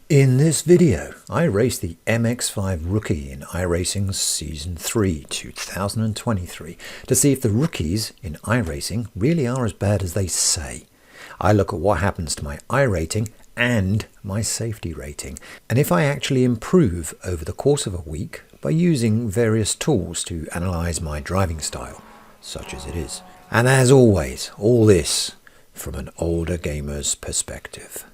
In this video, I raced the MX-5 Rookie in iRacing Season 3 2023 to see if the rookies in iRacing really are as bad as they say. I look at what happens to my iRating and my safety rating, and if I actually improve over the course of a week by using various tools to analyse my driving style, such as it is. And as always, all this from an older gamer's perspective.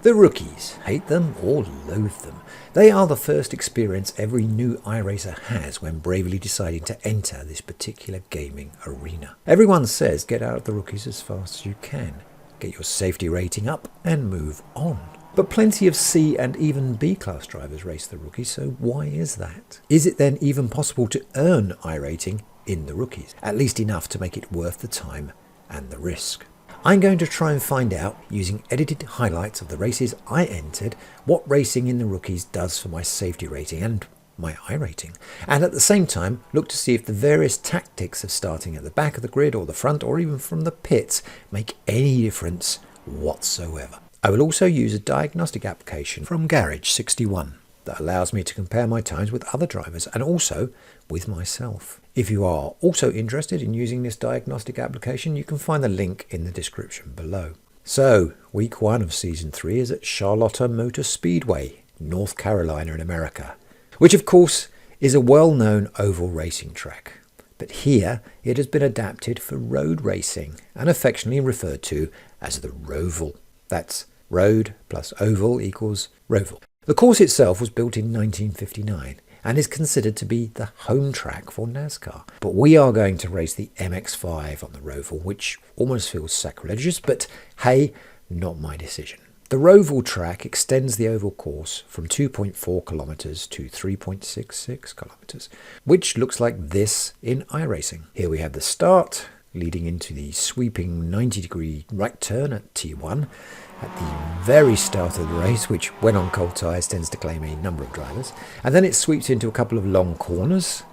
The rookies, hate them or loathe them. They are the first experience every new iRacer has when bravely deciding to enter this particular gaming arena. Everyone says get out of the rookies as fast as you can, get your safety rating up and move on. But plenty of C and even B class drivers race the rookies, so why is that? Is it then even possible to earn iRating in the rookies? At least enough to make it worth the time and the risk. I'm going to try and find out, using edited highlights of the races I entered, what racing in the rookies does for my safety rating and my iRating. And at the same time, look to see if the various tactics of starting at the back of the grid or the front or even from the pits make any difference whatsoever. I will also use a diagnostic application from Garage 61 that allows me to compare my times with other drivers and also with myself. If you are also interested in using this diagnostic application, you can find the link in the description below. So, week 1 of season 3 is at Charlotte Motor Speedway, North Carolina in America, which of course is a well-known oval racing track. But here it has been adapted for road racing and affectionately referred to as the Roval. That's road plus oval equals Roval. The course itself was built in 1959 and is considered to be the home track for NASCAR. But we are going to race the MX-5 on the Roval, which almost feels sacrilegious, but hey, not my decision. The Roval track extends the oval course from 2.4 kilometers to 3.66 kilometers, which looks like this in iRacing. Here we have the start, leading into the sweeping 90-degree right turn at T1 at the very start of the race, which when on cold tyres tends to claim a number of drivers, and then it sweeps into a couple of long corners,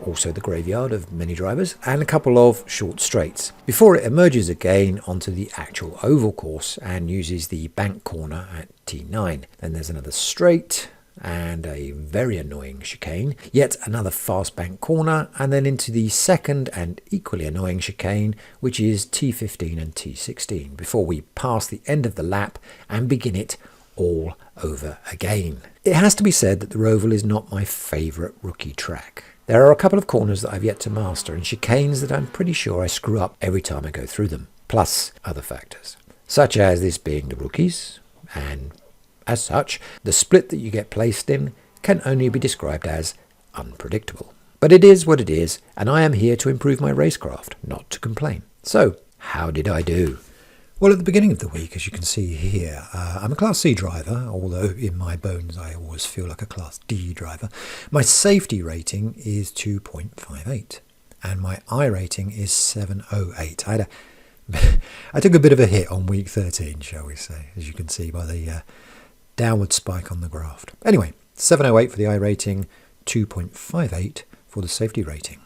also the graveyard of many drivers, and a couple of short straights, before it emerges again onto the actual oval course and uses the bank corner at T9. Then there's another straight and a very annoying chicane, yet another fast bank corner, and then into the second and equally annoying chicane, which is T15 and T16, before we pass the end of the lap and begin it all over again. It has to be said that the Roval is not my favourite rookie track. There are a couple of corners that I've yet to master and chicanes that I'm pretty sure I screw up every time I go through them, plus other factors, such as this being the rookies, and as such, the split that you get placed in can only be described as unpredictable. But it is what it is, and I am here to improve my racecraft, not to complain. So, how did I do? Well, at the beginning of the week, as you can see here, I'm a Class C driver, although in my bones I always feel like a Class D driver. My safety rating is 2.58, and my iRating is 708. I took a bit of a hit on week 13, shall we say, as you can see by the downward spike on the graph. Anyway, 708 for the iRating, 2.58 for the safety rating.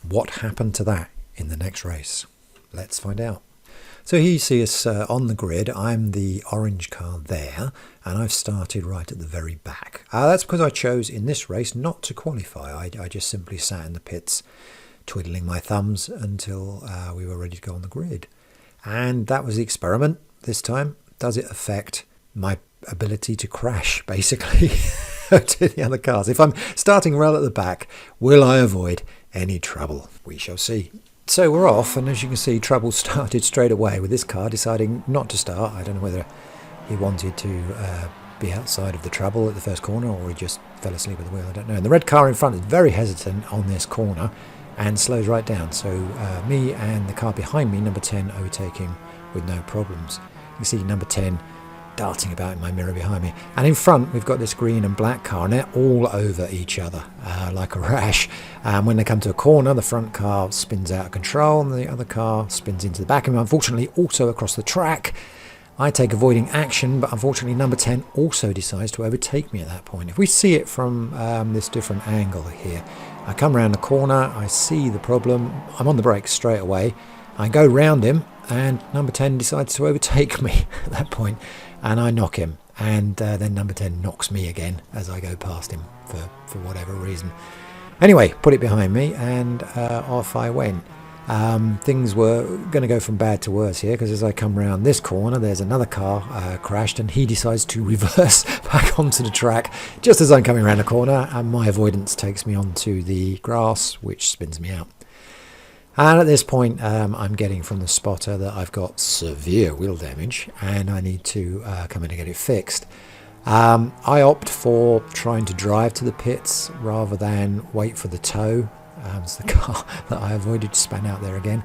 What happened to that in the next race? Let's find out. So here you see us on the grid. I'm the orange car there, and I've started right at the very back. That's because I chose in this race not to qualify. I just simply sat in the pits twiddling my thumbs until we were ready to go on the grid. And that was the experiment this time. Does it affect my ability to crash, basically, to the other cars? If I'm starting right at the back, will I avoid any trouble? We shall see. So we're off, and as you can see, trouble started straight away with this car deciding not to start. I don't know whether he wanted to be outside of the trouble at the first corner or he just fell asleep at the wheel, I don't know. And the red car in front is very hesitant on this corner and slows right down. So me and the car behind me, number 10, overtaking with no problems. You can see number 10 darting about in my mirror behind me, and in front we've got this green and black car, and they're all over each other like a rash. When they come to a corner, the front car spins out of control and the other car spins into the back, and unfortunately also across the track. I take avoiding action, but unfortunately number 10 also decides to overtake me at that point. If we see it from this different angle here, I come around the corner, I see the problem, I'm on the brakes straight away, I go round him, and number 10 decides to overtake me at that point, and I knock him. And then number 10 knocks me again as I go past him for whatever reason. Anyway, put it behind me, and off I went. Things were going to go from bad to worse here, because as I come round this corner, there's another car crashed, and he decides to reverse back onto the track just as I'm coming around the corner, and my avoidance takes me onto the grass, which spins me out. And at this point, I'm getting from the spotter that I've got severe wheel damage, and I need to come in and get it fixed. I opt for trying to drive to the pits rather than wait for the tow. It's the car that I avoided span out there again,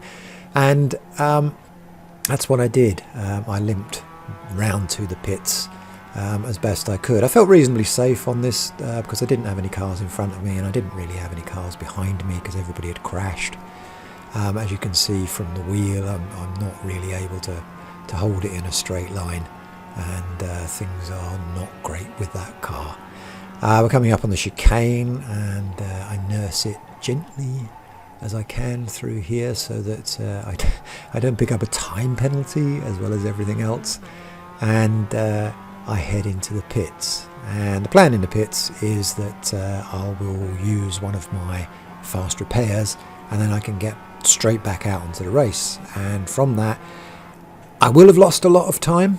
and that's what I did. I limped round to the pits as best I could. I felt reasonably safe on this because I didn't have any cars in front of me, and I didn't really have any cars behind me because everybody had crashed. As you can see from the wheel, I'm not really able to hold it in a straight line, and things are not great with that car. We're coming up on the chicane, and I nurse it gently as I can through here so that I don't pick up a time penalty as well as everything else, and I head into the pits. And the plan in the pits is that I will use one of my fast repairs, and then I can get straight back out onto the race. And from that, I will have lost a lot of time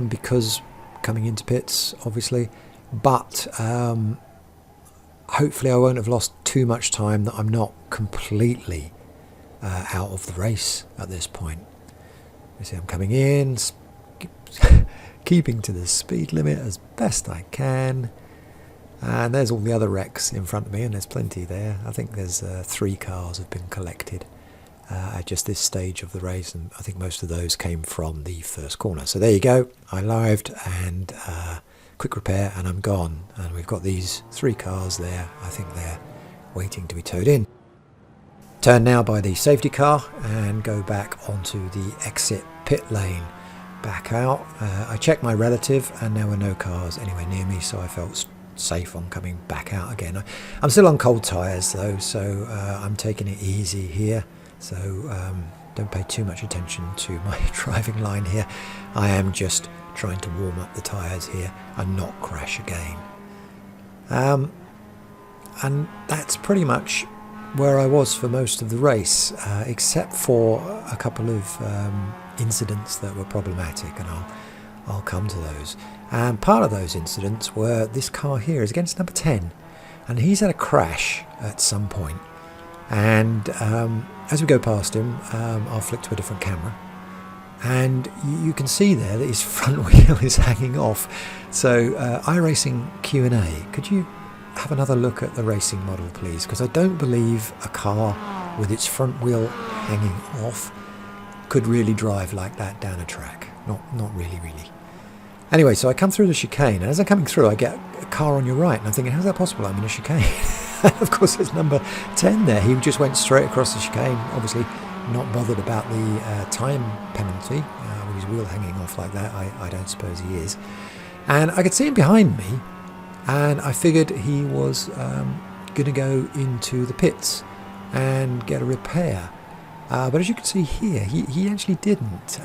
because coming into pits, obviously, but hopefully I won't have lost too much time that I'm not completely out of the race at this point. You see, I'm coming in, keeping to the speed limit as best I can, and there's all the other wrecks in front of me, and there's plenty there. I think there's 3 cars have been collected at just this stage of the race, and I think most of those came from the first corner. So there you go, I arrived, and quick repair, and I'm gone. And we've got these 3 cars there. I think they're waiting to be towed in. Turn now by the safety car and go back onto the exit pit lane. Back out. I checked my relative, and there were no cars anywhere near me, so I felt safe on coming back out again. I'm still on cold tyres though, so I'm taking it easy here. So don't pay too much attention to my driving line here. I am just trying to warm up the tyres here and not crash again. And that's pretty much where I was for most of the race, except for a couple of incidents that were problematic, and I'll come to those. And part of those incidents were this car here is against number 10, and he's had a crash at some point. And as we go past him, I'll flick to a different camera, and you can see there that his front wheel is hanging off. So iRating Q&A, could you have another look at the racing model, please? Because I don't believe a car with its front wheel hanging off could really drive like that down a track. Not really. Anyway, so I come through the chicane, and as I'm coming through, I get a car on your right, and I'm thinking, how's that possible? I'm in a chicane. Of course, there's number 10 there. He just went straight across the chicane, obviously not bothered about the time penalty with his wheel hanging off like that. I don't suppose he is. And I could see him behind me, and I figured he was going to go into the pits and get a repair. But as you can see here, he actually didn't.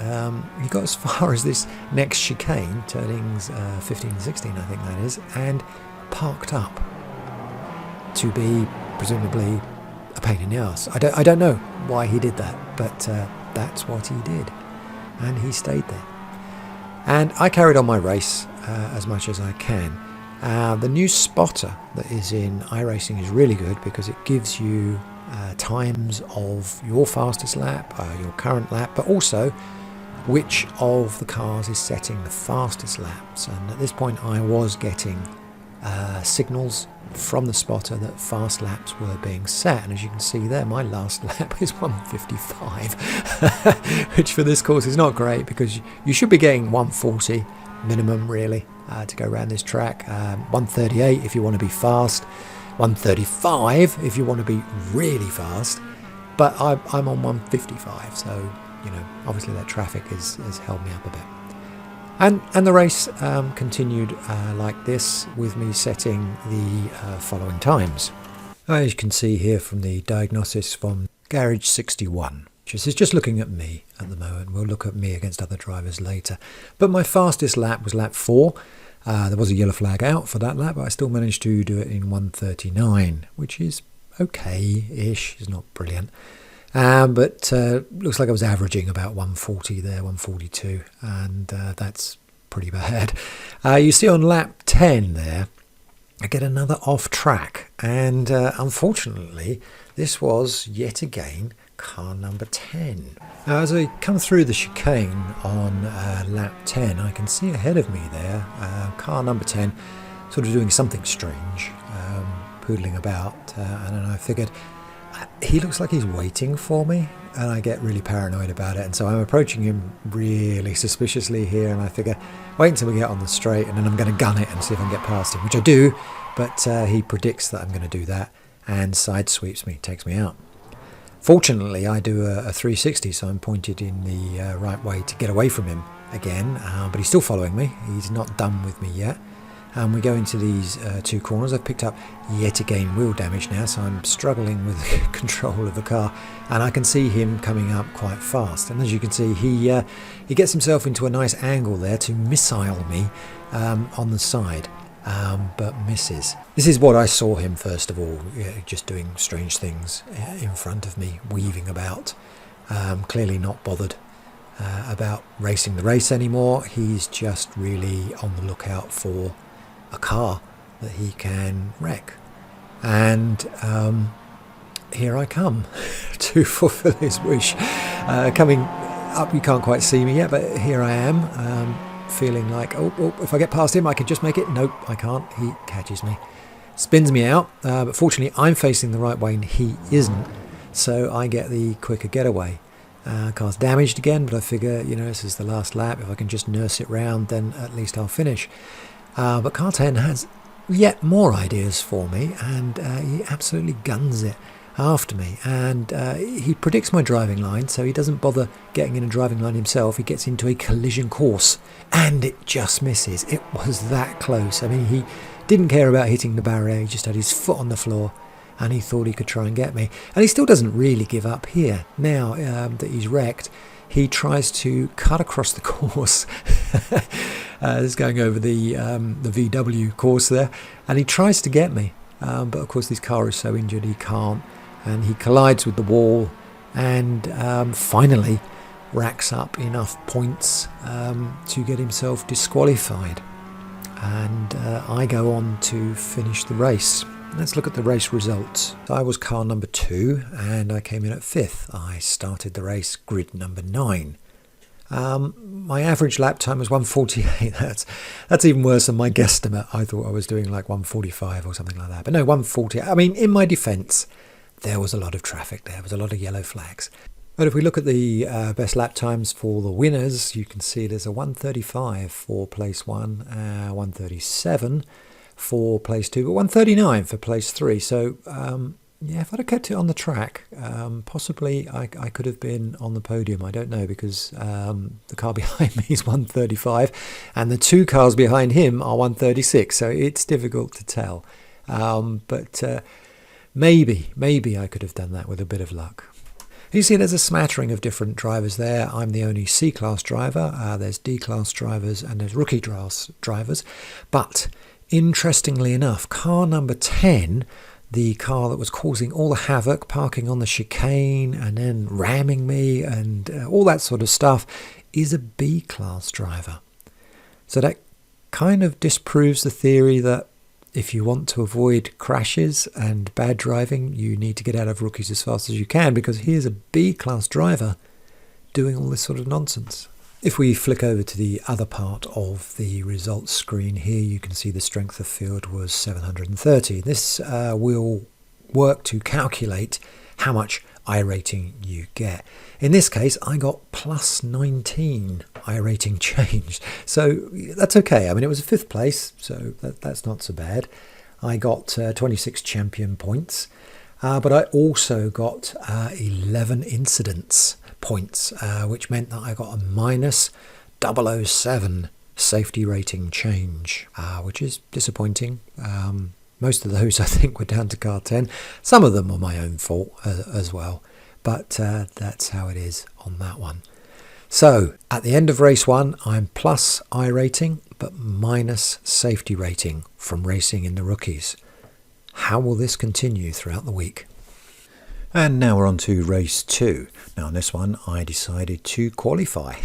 He got as far as this next chicane, turnings 15 and 16, I think that is, and parked up to be presumably a pain in the ass. I don't know why he did that, but that's what he did, and he stayed there. And I carried on my race as much as I can. The new spotter that is in iRating is really good because it gives you times of your fastest lap, your current lap, but also which of the cars is setting the fastest laps. And at this point I was getting signals from the spotter that fast laps were being set, and as you can see there, my last lap is 1:55, which for this course is not great because you should be getting 1:40 minimum really to go around this track. 1:38 if you want to be fast, 1:35 if you want to be really fast, but I'm on 1:55, so obviously that traffic has held me up a bit. And the race continued like this, with me setting the following times. As you can see here from the diagnosis from Garage 61, pictures. It's just looking at me at the moment. We'll look at me against other drivers later. But my fastest lap was lap 4. There was a yellow flag out for that lap, but I still managed to do it in 1:39, which is okay-ish. It's not brilliant. But looks like I was averaging about 140 there, 142, and that's pretty bad. You see on lap 10 there, I get another off track, and unfortunately this was yet again car number 10. Now, as I come through the chicane on lap 10, I can see ahead of me there car number 10 sort of doing something strange, poodling about, and then I figured he looks like he's waiting for me, and I get really paranoid about it, and so I'm approaching him really suspiciously here, and I figure wait until we get on the straight and then I'm going to gun it and see if I can get past him, which I do, but he predicts that I'm going to do that and side sweeps me, takes me out. Fortunately, I do a 360, so I'm pointed in the right way to get away from him again, but he's still following me. He's not done with me yet. And we go into these 2 corners. I've picked up yet again wheel damage now, so I'm struggling with control of the car, and I can see him coming up quite fast. And as you can see, he gets himself into a nice angle there to missile me on the side, but misses. This is what I saw him first of all, just doing strange things in front of me, weaving about, clearly not bothered about racing the race anymore. He's just really on the lookout for a car that he can wreck, and here I come to fulfill his wish. Coming up, you can't quite see me yet, but here I am, feeling like oh, if I get past him I can just make it. Nope, I can't. He catches me, spins me out, but fortunately I'm facing the right way and he isn't, so I get the quicker getaway. Car's damaged again, but I figure, this is the last lap. If I can just nurse it round, then at least I'll finish. But car 10 has yet more ideas for me, and he absolutely guns it after me. And he predicts my driving line, so he doesn't bother getting in a driving line himself. He gets into a collision course, and it just misses. It was that close. I mean, he didn't care about hitting the barrier. He just had his foot on the floor, and he thought he could try and get me. And he still doesn't really give up here. Now that he's wrecked, he tries to cut across the course. This is going over the VW course there, and he tries to get me. But of course, this car is so injured he can't, and he collides with the wall, and finally racks up enough points to get himself disqualified. And I go on to finish the race. Let's look at the race results. I was car number 2 and I came in at 5th. I started the race grid number 9. My average lap time was 1:48. That's even worse than my guesstimate. I thought I was doing like 1:45 or something like that. But no, 1:48. I mean, in my defence, there was a lot of traffic there. There was a lot of yellow flags. But if we look at the best lap times for the winners, you can see there's a 1:35 for place 1, 1:37 for place 2, but 1:39 for place 3. So if I'd have kept it on the track, possibly I could have been on the podium. I don't know, because the car behind me is 1:35 and the 2 cars behind him are 1:36, so it's difficult to tell. But maybe I could have done that with a bit of luck. You see there's a smattering of different drivers there. I'm the only C-class driver. There's D-class drivers and there's rookie class drivers. But interestingly enough, car number 10, the car that was causing all the havoc, parking on the chicane and then ramming me and all that sort of stuff, is a B-class driver. So that kind of disproves the theory that if you want to avoid crashes and bad driving, you need to get out of rookies as fast as you can, because here's a B-class driver doing all this sort of nonsense. If we flick over to the other part of the results screen here, you can see the strength of field was 730. This will work to calculate how much iRating you get. In this case, I got plus 19 iRating changed. So that's okay. I mean, it was a 5th place, so that's not so bad. I got 26 champion points, but I also got 11 incidents points, which meant that I got a minus 007 safety rating change, which is disappointing. Most of those, I think, were down to car 10. Some of them were my own fault as well. but that's how it is on that one. So at the end of race 1, I'm plus iRating, but minus safety rating from racing in the rookies. How will this continue throughout the week? And now we're on to race 2. Now on this one I decided to qualify,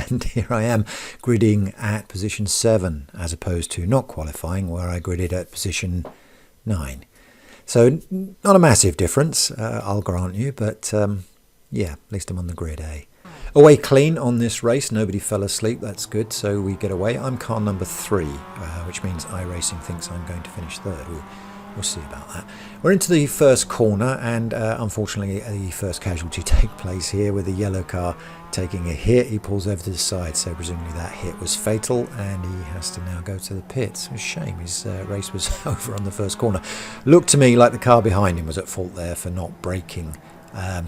and here I am gridding at position 7 as opposed to not qualifying where I gridded at position 9. So not a massive difference, I'll grant you, but yeah, at least I'm on the grid A. Away clean on this race, nobody fell asleep, that's good, so we get away. I'm car number 3, which means iRacing thinks I'm going to finish 3rd. We'll see about that. We're into the first corner, and unfortunately the first casualty takes place here with the yellow car taking a hit. He pulls over to the side, so presumably that hit was fatal, and he has to now go to the pits. It's a shame, his race was over on the first corner. Looked to me like the car behind him was at fault there for not braking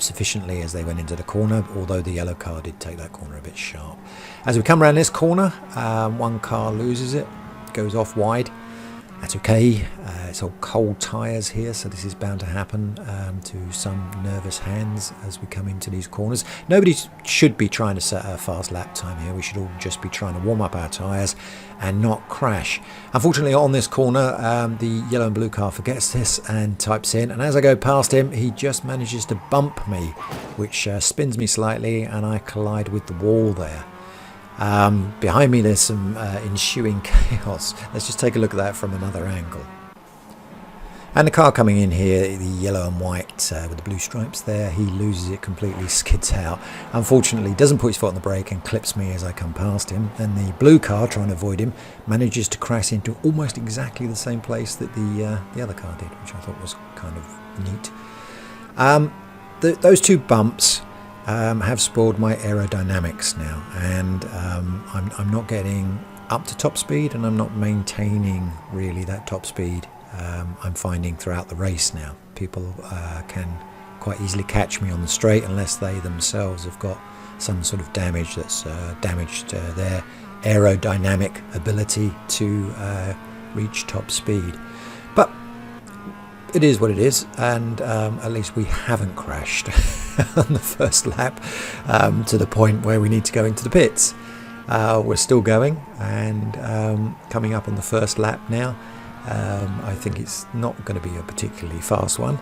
sufficiently as they went into the corner, although the yellow car did take that corner a bit sharp. As we come around this corner, one car loses it, goes off wide. That's okay, it's all cold tyres here, so this is bound to happen to some nervous hands as we come into these corners. Nobody should be trying to set a fast lap time here. We should all just be trying to warm up our tyres and not crash. Unfortunately on this corner, the yellow and blue car forgets this and types in, and as I go past him he just manages to bump me, which spins me slightly and I collide with the wall there. Behind me there's some ensuing chaos. Let's just take a look at that from another angle. And the car coming in here, the yellow and white with the blue stripes there, he loses it completely, skids out. Unfortunately doesn't put his foot on the brake and clips me as I come past him. Then the blue car, trying to avoid him, manages to crash into almost exactly the same place that the other car did, which I thought was kind of neat. Those two bumps have spoiled my aerodynamics now, and I'm not getting up to top speed, and I'm not maintaining really that top speed. I'm finding throughout the race now people can quite easily catch me on the straight unless they themselves have got some sort of damage that's damaged their aerodynamic ability to reach top speed. But it is what it is, and at least we haven't crashed on the first lap to the point where we need to go into the pits. We're still going, and coming up on the first lap now. I think it's not going to be a particularly fast one.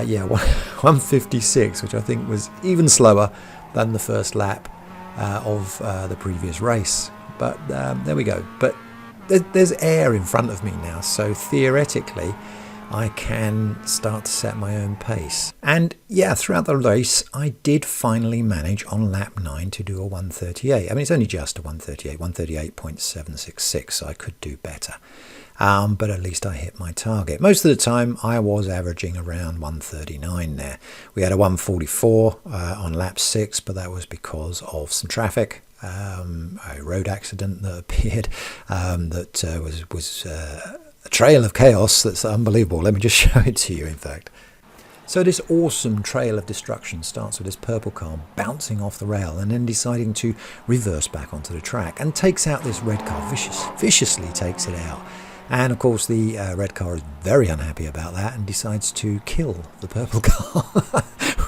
Yeah, 1:56, which I think was even slower than the first lap of the previous race. But there we go. But there's air in front of me now, so theoretically I can start to set my own pace. And yeah, throughout the race I did finally manage on lap 9 to do a 1:38. I mean, it's only just a 1:38, 1:38.766, so I could do better. But at least I hit my target. Most of the time I was averaging around 1:39 there. We had a 1:44 on lap 6, but that was because of some traffic, a road accident that appeared that was a trail of chaos that's unbelievable. Let me just show it to you, in fact. So this awesome trail of destruction starts with this purple car bouncing off the rail and then deciding to reverse back onto the track and takes out this red car, viciously takes it out. And of course the red car is very unhappy about that and decides to kill the purple car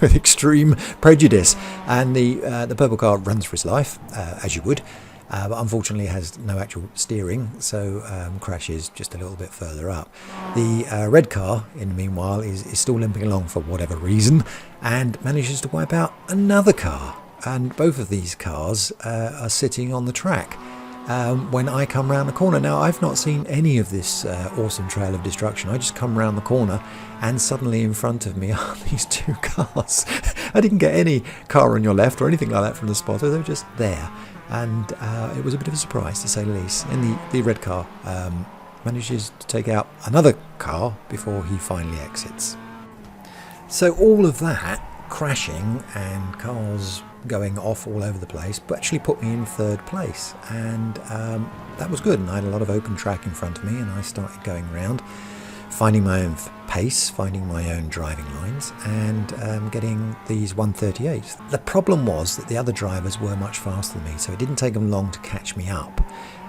with extreme prejudice. And the purple car runs for its life, as you would. But unfortunately has no actual steering, so crashes just a little bit further up. The red car, in the meanwhile, is still limping along for whatever reason and manages to wipe out another car. And both of these cars are sitting on the track when I come round the corner. Now, I've not seen any of this awesome trail of destruction. I just come round the corner and suddenly in front of me are these two cars. I didn't get any car on your left or anything like that from the spotter, they were just there. And it was a bit of a surprise, to say the least. And the red car manages to take out another car before he finally exits. So all of that crashing and cars going off all over the place but actually put me in 3rd place, and that was good. And I had a lot of open track in front of me, and I started going around, finding my own pace, finding my own driving lines, and getting these 1:38s. The problem was that the other drivers were much faster than me, so it didn't take them long to catch me up.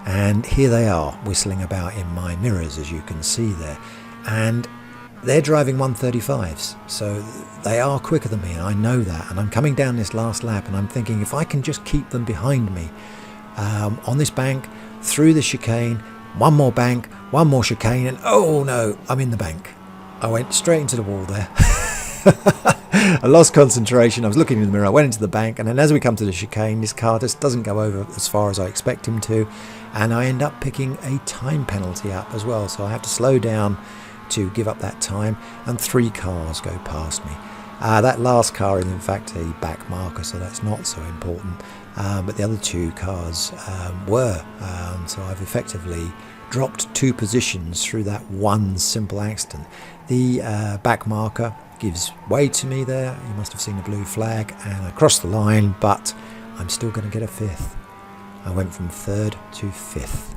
And here they are, whistling about in my mirrors, as you can see there. And they're driving 135s, so they are quicker than me, and I know that. And I'm coming down this last lap, and I'm thinking if I can just keep them behind me on this bank, through the chicane, one more bank, one more chicane, and oh no, I'm in the bank. I went straight into the wall there. I lost concentration. I was looking in the mirror. I went into the bank, and then as we come to the chicane, this car just doesn't go over as far as I expect him to, and I end up picking a time penalty up as well. So I have to slow down to give up that time, and 3 cars go past me. That last car is in fact a back marker, so that's not so important, but the other 2 cars were, so I've effectively dropped 2 positions through that one simple accident. The back marker gives way to me there. You must have seen the blue flag, and I crossed the line, but I'm still going to get a 5th. I went from 3rd to 5th.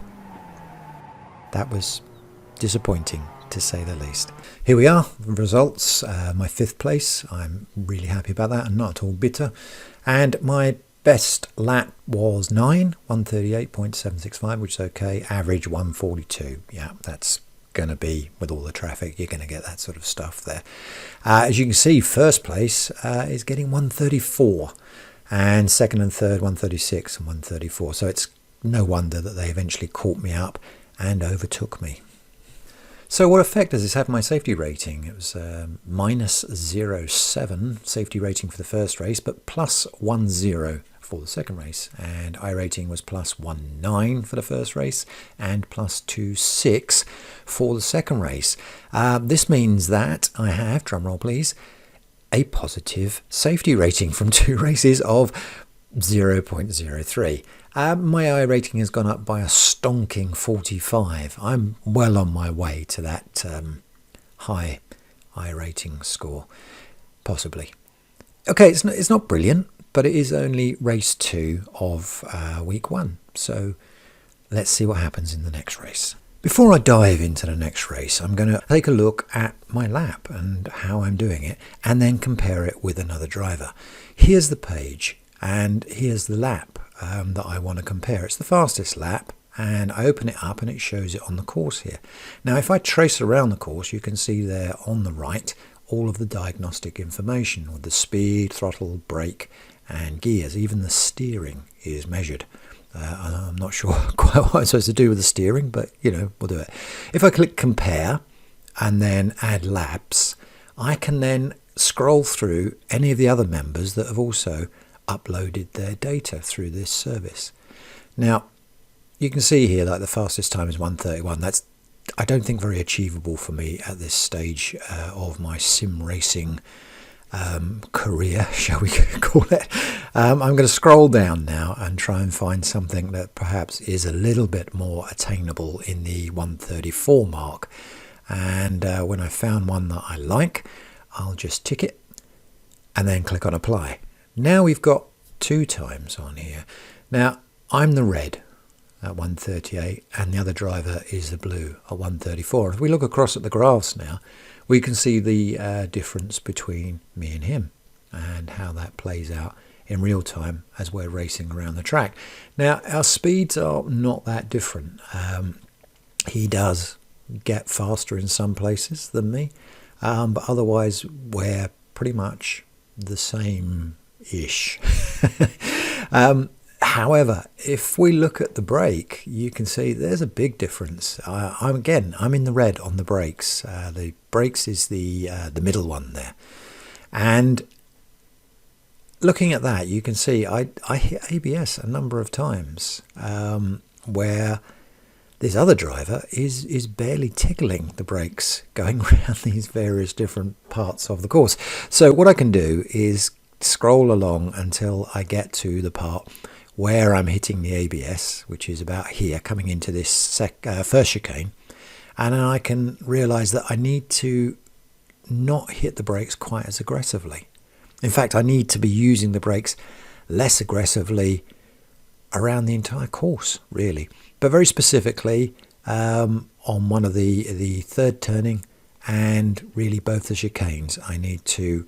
That was disappointing, to say the least. Here we are, the results. My 5th place. I'm really happy about that and not at all bitter. And my best lap was 138.765, which is okay. Average 142. Yeah, that's going to be, with all the traffic, you're going to get that sort of stuff there. As you can see, first place is getting 134, and second and third 136 and 134. So it's no wonder that they eventually caught me up and overtook me. So what effect does this have on my safety rating? It was minus 0.7 safety rating for the first race, but plus 1.0 for the second race. And iRating was plus 1.9 for the first race and plus 2.6 for the second race. This means that I have, drumroll please, a positive safety rating from 2 races of 0.03. My iRating has gone up by a stonking 45. I'm well on my way to that high iRating score, possibly. Okay, it's not brilliant, but it is only race 2 of week 1. So let's see what happens in the next race. Before I dive into the next race, I'm going to take a look at my lap and how I'm doing it, and then compare it with another driver. Here's the page, and here's the lap that I want to compare. It's the fastest lap, and I open it up and it shows it on the course here. Now if I trace around the course, you can see there on the right all of the diagnostic information with the speed, throttle, brake and gears. Even the steering is measured. I'm not sure quite what I'm supposed to do with the steering, but we'll do it. If I click compare and then add laps, I can then scroll through any of the other members that have also uploaded their data through this service. Now you can see here like the fastest time is 1:31. That's, I don't think, very achievable for me at this stage of my sim racing career, shall we call it. I'm going to scroll down now and try and find something that perhaps is a little bit more attainable in the 134 mark, and when I found one that I like, I'll just tick it and then click on apply. Now we've got 2 times on here. Now I'm the red at 138 and the other driver is the blue at 134. If we look across at the graphs now, we can see the difference between me and him and how that plays out in real time as we're racing around the track. Now our speeds are not that different. He does get faster in some places than me, but otherwise we're pretty much the same-ish. However, if we look at the brake, you can see there's a big difference. I'm in the red on the brakes. The brakes is the middle one there, and looking at that, you can see I hit ABS a number of times, where this other driver is barely tickling the brakes going around these various different parts of the course. So what I can do is scroll along until I get to the part where I'm hitting the ABS, which is about here, coming into this first chicane, and then I can realise that I need to not hit the brakes quite as aggressively. In fact, I need to be using the brakes less aggressively around the entire course, really, but very specifically on one of the third turning and really both the chicanes. I need to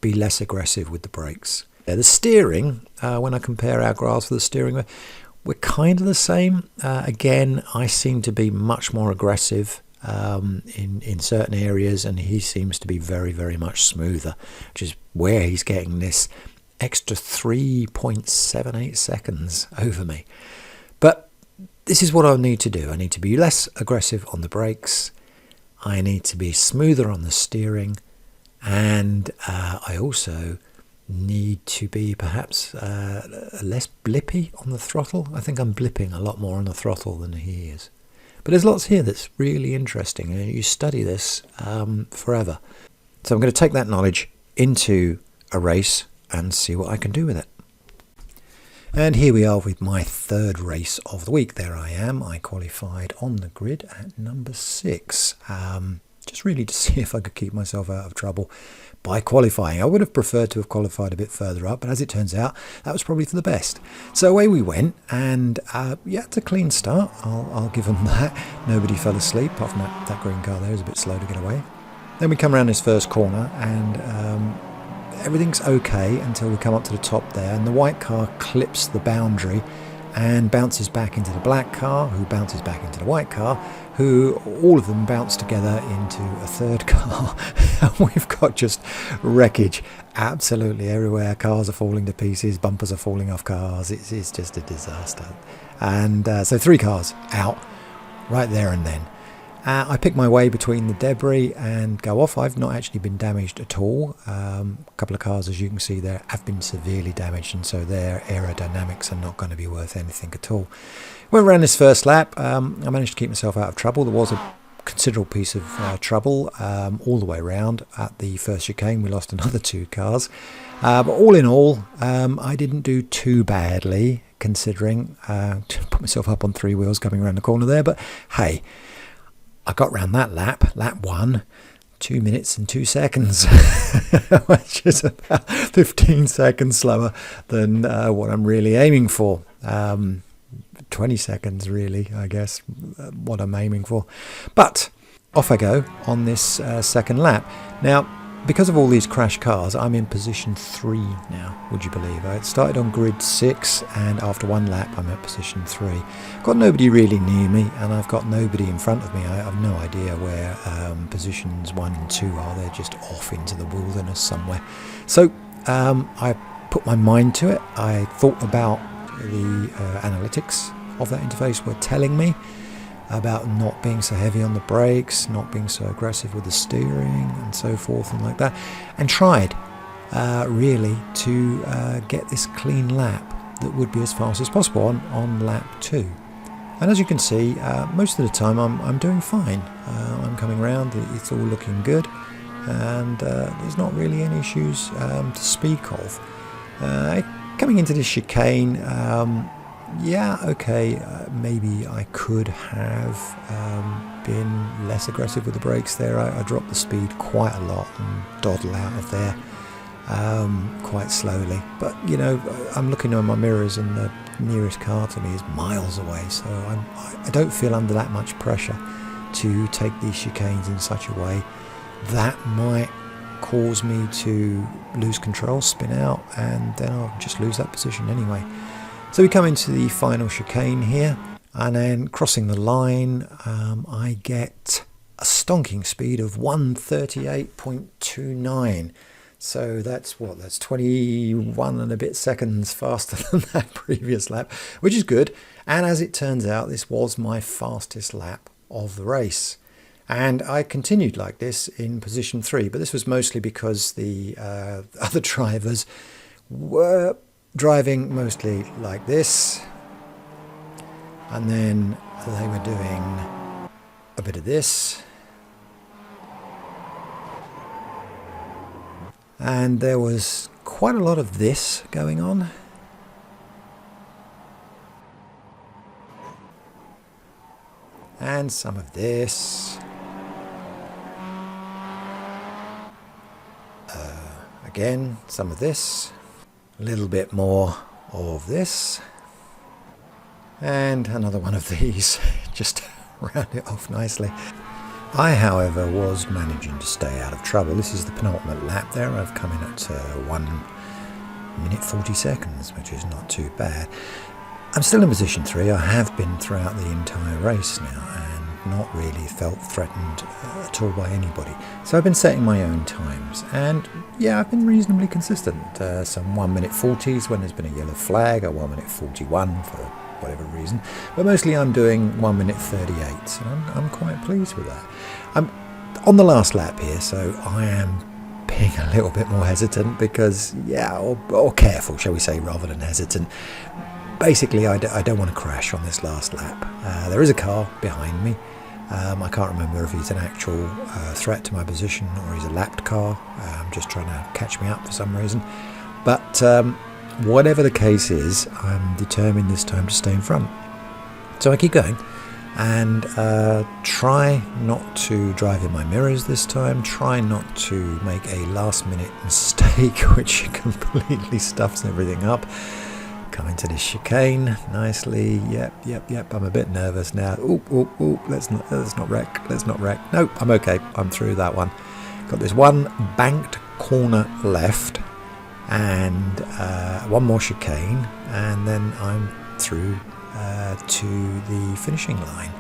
be less aggressive with the brakes. The steering, when I compare our graphs for the steering, we're kind of the same. Again, I seem to be much more aggressive in certain areas, and he seems to be very, very much smoother, which is where he's getting this extra 3.78 seconds over me. But this is what I need to do. I need to be less aggressive on the brakes. I need to be smoother on the steering, and I also need to be perhaps less blippy on the throttle. I think I'm blipping a lot more on the throttle than he is. But there's lots here that's really interesting, and you study this forever. So I'm going to take that knowledge into a race and see what I can do with it. And here we are with my third race of the week. There I am. I qualified on the grid at number 6. Just really to see if I could keep myself out of trouble by qualifying. I would have preferred to have qualified a bit further up, but as it turns out, that was probably for the best. So away we went, and yeah, it's a clean start. I'll give them that. Nobody fell asleep, apart from that green car there is a bit slow to get away. Then we come around this first corner, and everything's okay until we come up to the top there, and the white car clips the boundary and bounces back into the black car, who bounces back into the white car, who all of them bounce together into a third car. We've got just wreckage absolutely everywhere. Cars are falling to pieces, bumpers are falling off cars. It's just a disaster. And so 3 cars out right there and then. I pick my way between the debris and go off. I've not actually been damaged at all. A couple of cars, as you can see there, have been severely damaged, and so their aerodynamics are not going to be worth anything at all. Went around this first lap. I managed to keep myself out of trouble. There was a considerable piece of trouble all the way around. At the first chicane, we lost another 2 cars. But all in all, I didn't do too badly, considering to put myself up on 3 wheels coming around the corner there. But hey, I got round that lap 1, 2 minutes and 2 seconds, which is about 15 seconds slower than what I'm really aiming for. 20 seconds really, I guess, what I'm aiming for. But off I go on this second lap. Now, because of all these crash cars, I'm in position 3 now, would you believe? I started on grid 6, and after 1 lap I'm at position 3. Got nobody really near me, and I've got nobody in front of me. I have no idea where positions 1 and 2 are. They're just off into the wilderness somewhere. So I put my mind to it. I thought about the analytics of that interface were telling me about not being so heavy on the brakes, not being so aggressive with the steering and so forth and like that, and tried really to get this clean lap that would be as fast as possible on lap 2. And as you can see, most of the time I'm doing fine. I'm coming around, it's all looking good, and there's not really any issues to speak of. Coming into this chicane, yeah, okay, maybe I could have been less aggressive with the brakes there. I dropped the speed quite a lot and dawdle out of there quite slowly. But, you know, I'm looking on my mirrors and the nearest car to me is miles away, so I don't feel under that much pressure to take these chicanes in such a way that might cause me to lose control, spin out, and then I'll just lose that position anyway. So we come into the final chicane here, and then crossing the line, I get a stonking speed of 138.29. So that's what? That's 21 and a bit seconds faster than that previous lap, which is good. And as it turns out, this was my fastest lap of the race. And I continued like this in position 3, but this was mostly because the other drivers were driving mostly like this, and then they were doing a bit of this, and there was quite a lot of this going on. And some of this. Again, some of this. A little bit more of this, and another one of these, just round it off nicely. I, however, was managing to stay out of trouble. This is the penultimate lap there. I've come in at 1 minute 40 seconds, which is not too bad. I'm still in position 3. I have been throughout the entire race now, and not really felt threatened at all by anybody. So I've been setting my own times, and yeah, I've been reasonably consistent. Some 1 minute 40s when there's been a yellow flag, or 1 minute 41 for whatever reason, but mostly I'm doing 1 minute 38, so I'm quite pleased with that. I'm on the last lap here, so I am being a little bit more hesitant because, yeah, or careful, shall we say, rather than hesitant. Basically, I don't want to crash on this last lap. There is a car behind me. I can't remember if he's an actual threat to my position or he's a lapped car, just trying to catch me up for some reason. But whatever the case is, I'm determined this time to stay in front. So I keep going and try not to drive in my mirrors this time, try not to make a last minute mistake which completely stuffs everything up. Coming to this chicane nicely. Yep. I'm a bit nervous now. Oop. Let's not wreck. Nope, I'm okay. I'm through that one. Got this one banked corner left, and one more chicane, and then I'm through to the finishing line.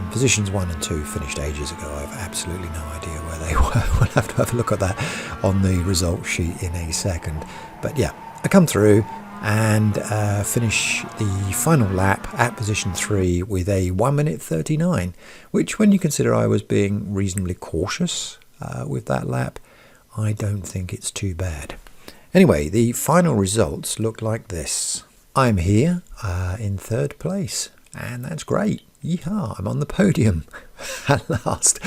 Positions 1 and 2 finished ages ago. I have absolutely no idea where they were. We'll have to have a look at that on the result sheet in a second. But yeah, I come through and finish the final lap at position 3 with a 1 minute 39, which, when you consider I was being reasonably cautious with that lap, I don't think it's too bad. Anyway, the final results look like this. I'm here in 3rd place, and that's great. Yeehaw, I'm on the podium at last.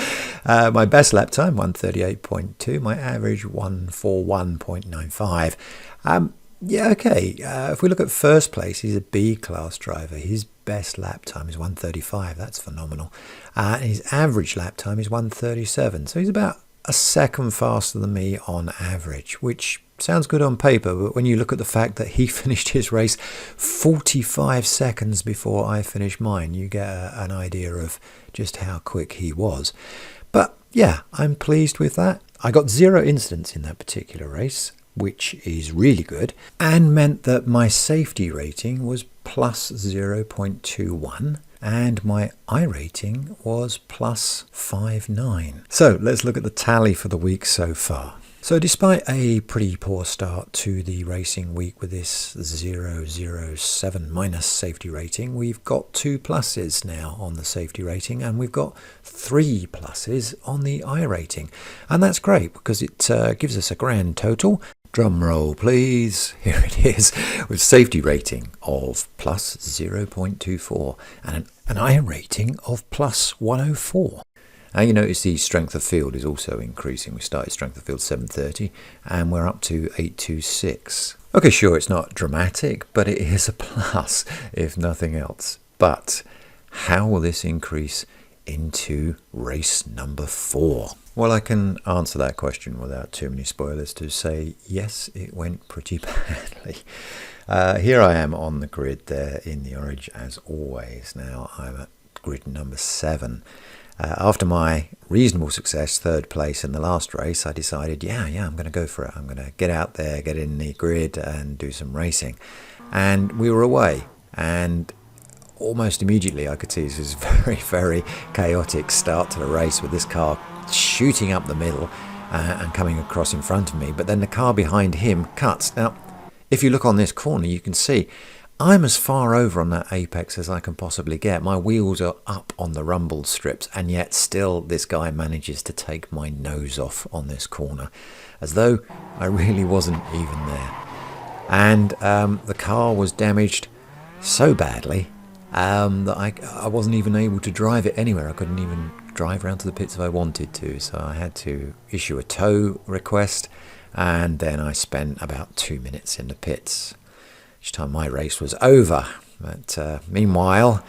My best lap time, 1:38.2. My average, 1:41.95. Yeah, okay. If we look at 1st place, he's a B-class driver. His best lap time is 1:35. That's phenomenal. And his average lap time is 1:37. So he's about a second faster than me on average, which sounds good on paper, but when you look at the fact that he finished his race 45 seconds before I finished mine, you get an idea of just how quick he was. But yeah, I'm pleased with that. I got 0 incidents in that particular race, which is really good, and meant that my safety rating was plus 0.21 and my iRating was plus 5.9. So let's look at the tally for the week so far. So despite a pretty poor start to the racing week with this 007 minus safety rating, we've got 2 pluses now on the safety rating, and we've got 3 pluses on the iRating. And that's great because it gives us a grand total. Drum roll, please. Here it is, with safety rating of plus 0.24 and an iRating of plus 104. And you notice the strength of field is also increasing. We started strength of field 730 and we're up to 826. Okay, sure, it's not dramatic, but it is a plus, if nothing else. But how will this increase into race number 4? Well, I can answer that question without too many spoilers to say, yes, it went pretty badly. Here I am on the grid there in the orange as always. Now I'm at grid number 7. After my reasonable success, 3rd place in the last race, I decided, yeah, I'm going to go for it. I'm going to get out there, get in the grid and do some racing. And we were away, and almost immediately I could see this is very, very chaotic start to the race with this car shooting up the middle and coming across in front of me. But then the car behind him cuts. Now, if you look on this corner, you can see I'm as far over on that apex as I can possibly get. My wheels are up on the rumble strips, and yet still this guy manages to take my nose off on this corner, as though I really wasn't even there. And the car was damaged so badly that I wasn't even able to drive it anywhere. I couldn't even drive around to the pits if I wanted to, so I had to issue a tow request, and then I spent about 2 minutes in the pits each time my race was over. But meanwhile,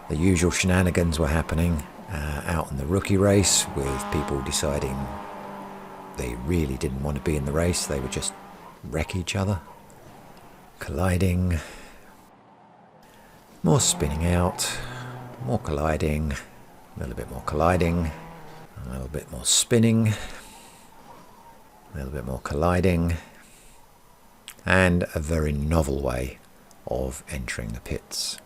the usual shenanigans were happening out in the rookie race, with people deciding they really didn't want to be in the race. They would just wreck each other, colliding, more spinning out, more colliding, a little bit more colliding, a little bit more spinning, a little bit more colliding, and a very novel way of entering the pits.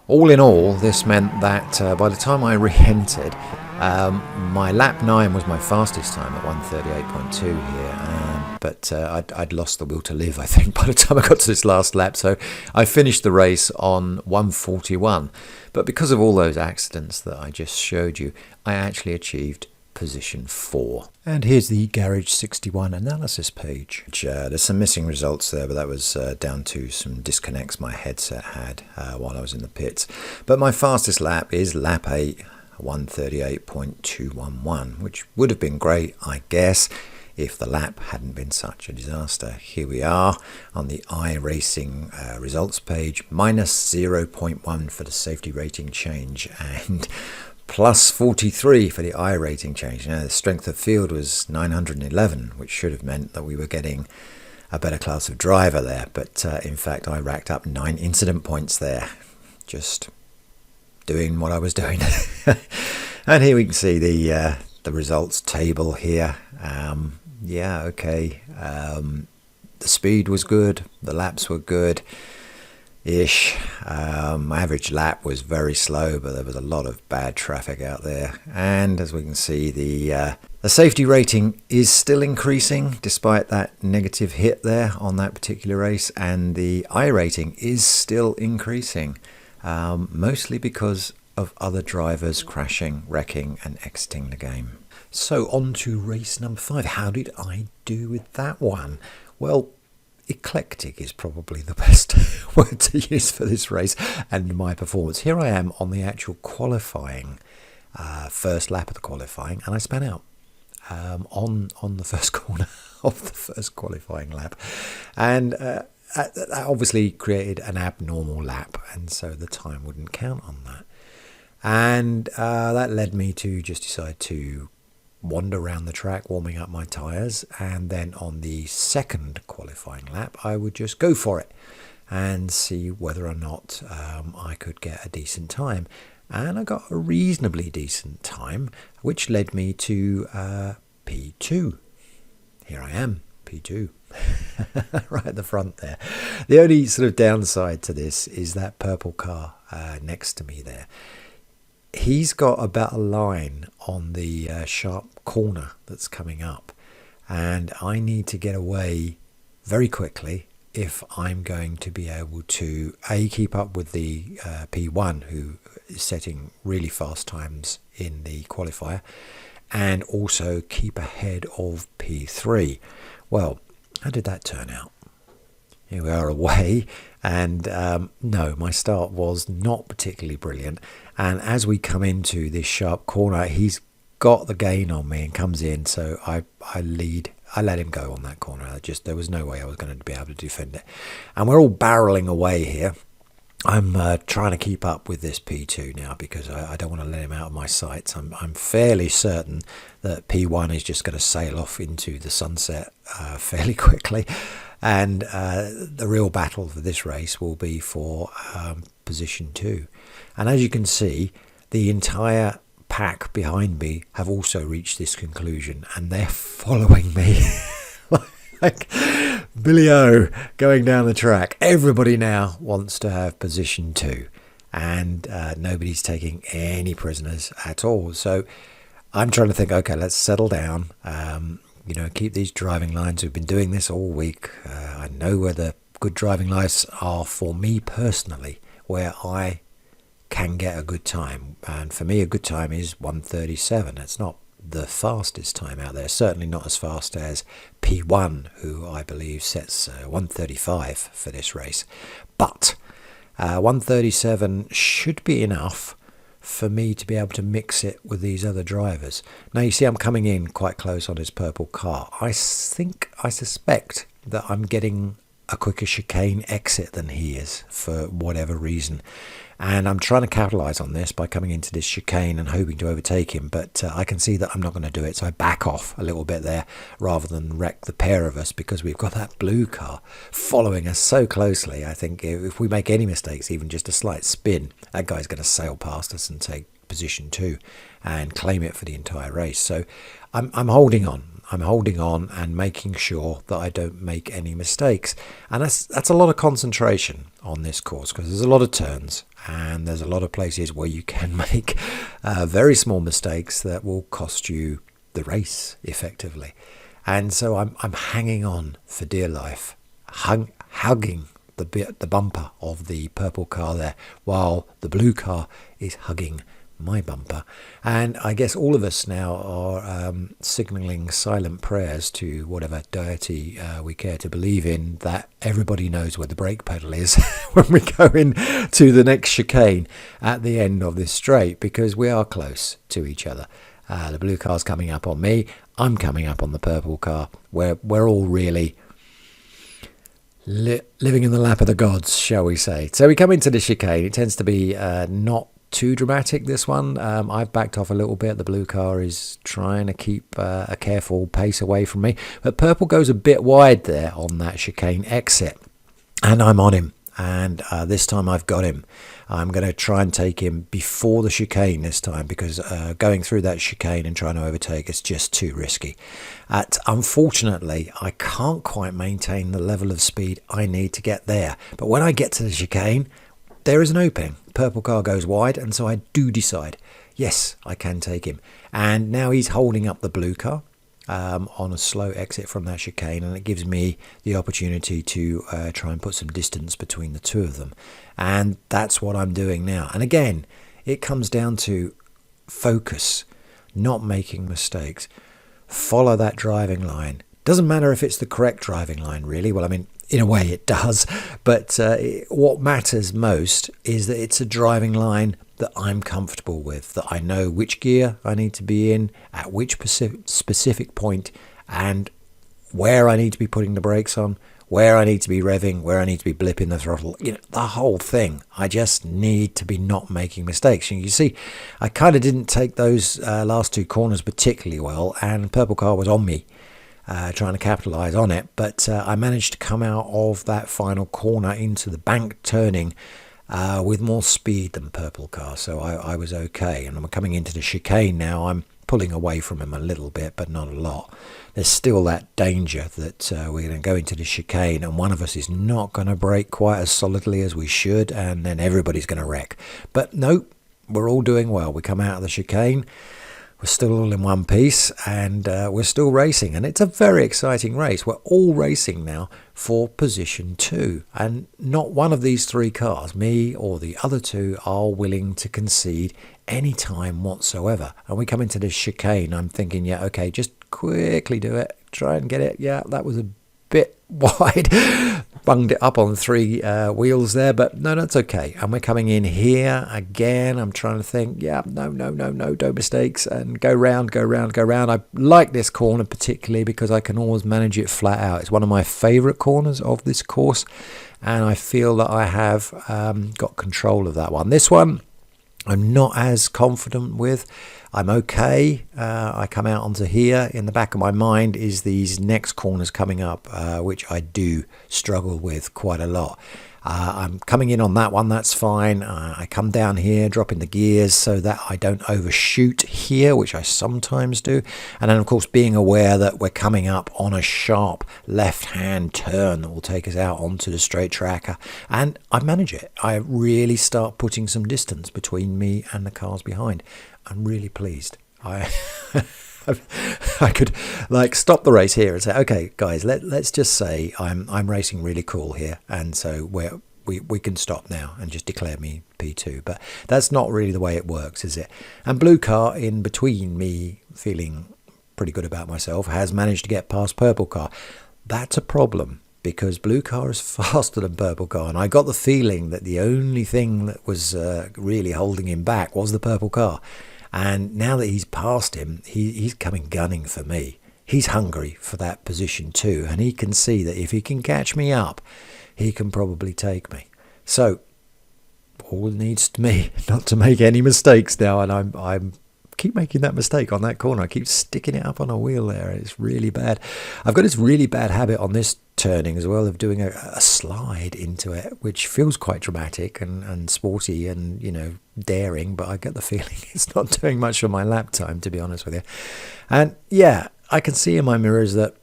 All in all, this meant that by the time I re-entered, my lap 9 was my fastest time at 1:38.2 here, but I'd lost the will to live, I think, by the time I got to this last lap, so I finished the race on 1:41. But because of all those accidents that I just showed you, I actually achieved position 4. And here's the Garage 61 analysis page. There's some missing results there, but that was down to some disconnects my headset had while I was in the pits. But my fastest lap is lap 8, 1:38.211, which would have been great, I guess, if the lap hadn't been such a disaster. Here we are on the iRating results page, minus 0.1 for the safety rating change and plus 43 for the iRating change. Now, the strength of field was 911, which should have meant that we were getting a better class of driver there. But in fact, I racked up 9 incident points there, just doing what I was doing. And here we can see the results table here. Yeah, okay. The speed was good. The laps were good. Ish. My average lap was very slow, but there was a lot of bad traffic out there. And as we can see, the safety rating is still increasing despite that negative hit there on that particular race, and the iRating is still increasing, mostly because of other drivers crashing, wrecking and exiting the game. So on to race number 5. How did I do with that one? Well, eclectic is probably the best word to use for this race and my performance. Here I am on the actual qualifying, first lap of the qualifying, and I span out on the first corner of the first qualifying lap, and that obviously created an abnormal lap, and so the time wouldn't count on that, and that led me to just decide to wander around the track warming up my tyres, and then on the second qualifying lap I would just go for it and see whether or not I could get a decent time, and I got a reasonably decent time, which led me to P2. Here I am, P2. Right at the front there. The only sort of downside to this is that purple car next to me there. He's got about a line on the sharp corner that's coming up, and I need to get away very quickly if I'm going to be able to keep up with the P1, who is setting really fast times in the qualifier, and also keep ahead of P3. Well, how did that turn out? Here we are away, and no, my start was not particularly brilliant, and as we come into this sharp corner, he's got the gain on me and comes in, so I let him go on that corner. There was no way I was going to be able to defend it, and we're all barreling away here. I'm trying to keep up with this P2 now because I don't want to let him out of my sights. I'm fairly certain that P1 is just going to sail off into the sunset fairly quickly, and the real battle for this race will be for position 2. And as you can see, the entire pack behind me have also reached this conclusion, and they're following me like Billy O going down the track. Everybody now wants to have position 2, and nobody's taking any prisoners at all. So I'm trying to think, okay, let's settle down, keep these driving lines. We've been doing this all week. I know where the good driving lines are for me personally, where I can get a good time, and for me a good time is 1:37. It's not the fastest time out there, certainly not as fast as P1, who I believe sets 1:35 for this race, but 1:37 should be enough for me to be able to mix it with these other drivers. Now you see I'm coming in quite close on his purple car. I suspect that I'm getting a quicker chicane exit than he is for whatever reason, and I'm trying to capitalize on this by coming into this chicane and hoping to overtake him, but I can see that I'm not going to do it, so I back off a little bit there rather than wreck the pair of us, because we've got that blue car following us so closely. I think if we make any mistakes, even just a slight spin, that guy's going to sail past us and take position 2 and claim it for the entire race. So I'm holding on. I'm holding on and making sure that I don't make any mistakes. And that's a lot of concentration on this course, because there's a lot of turns and there's a lot of places where you can make very small mistakes that will cost you the race effectively. And so I'm hanging on for dear life, hugging the bumper of the purple car there, while the blue car is hugging my bumper. And I guess all of us now are signalling silent prayers to whatever deity we care to believe in, that everybody knows where the brake pedal is when we go in to the next chicane at the end of this straight, because we are close to each other. The blue car's coming up on me, I'm coming up on the purple car. We're all really living in the lap of the gods, shall we say. So we come into the chicane. It tends to be not too dramatic, this one. I've backed off a little bit. The blue car is trying to keep a careful pace away from me, but purple goes a bit wide there on that chicane exit, and I'm on him. And this time I've got him. I'm going to try and take him before the chicane this time, because going through that chicane and trying to overtake is just too risky. Unfortunately, I can't quite maintain the level of speed I need to get there. But when I get to the chicane, there is an opening. Purple car goes wide, and so I do decide, yes, I can take him. And now he's holding up the blue car on a slow exit from that chicane, and it gives me the opportunity to try and put some distance between the two of them. And that's what I'm doing now. And again, it comes down to focus, not making mistakes. Follow that driving line. Doesn't matter if it's the correct driving line, really. Well, I mean, in a way it does, but what matters most is that it's a driving line that I'm comfortable with, that I know which gear I need to be in at which specific point, and where I need to be putting the brakes on, where I need to be revving, where I need to be blipping the throttle, the whole thing. I just need to be not making mistakes. And you see, I kind of didn't take those last two corners particularly well, and purple car was on me, trying to capitalise on it, but I managed to come out of that final corner into the bank turning with more speed than purple car, so I was okay. And I'm coming into the chicane now. I'm pulling away from him a little bit, but not a lot. There's still that danger that we're going to go into the chicane and one of us is not going to brake quite as solidly as we should, and then everybody's going to wreck. But no, we're all doing well. We come out of the chicane, we're still all in one piece, and we're still racing, and it's a very exciting race. We're all racing now for position 2, and not one of these three cars, me or the other two, are willing to concede any time whatsoever. And we come into this chicane, I'm thinking, yeah, okay, just quickly do it, try and get it. Yeah, that was a bit wide, bunged it up on 3 wheels there, but no, that's okay. And we're coming in here again. I'm trying to think, yeah, no, mistakes, and go round. I like this corner particularly because I can always manage it flat out. It's one of my favourite corners of this course, and I feel that I have got control of that one. This one I'm not as confident with. I'm okay. I come out onto here. In the back of my mind is these next corners coming up, which I do struggle with quite a lot. I'm coming in on that one, that's fine. I come down here, dropping the gears so that I don't overshoot here, which I sometimes do. And then, of course, being aware that we're coming up on a sharp left-hand turn that will take us out onto the straight tracker. And I manage it. I really start putting some distance between me and the cars behind. I'm really pleased. I could stop the race here and say, okay, guys, let's just say I'm racing really cool here, and so we can stop now and just declare me P2. But that's not really the way it works, is it? And blue car, in between me feeling pretty good about myself, has managed to get past purple car. That's a problem, because blue car is faster than purple car, and I got the feeling that the only thing that was really holding him back was the purple car. And now that he's past him, he's coming gunning for me. He's hungry for that position too, and he can see that if he can catch me up, he can probably take me. So all it needs to me not to make any mistakes now, and I'm keep making that mistake on that corner. I keep sticking it up on a wheel there. It's really bad. I've got this really bad habit on this turning as well of doing a slide into it, which feels quite dramatic and sporty and, daring, but I get the feeling it's not doing much for my lap time, to be honest with you. And yeah, I can see in my mirrors that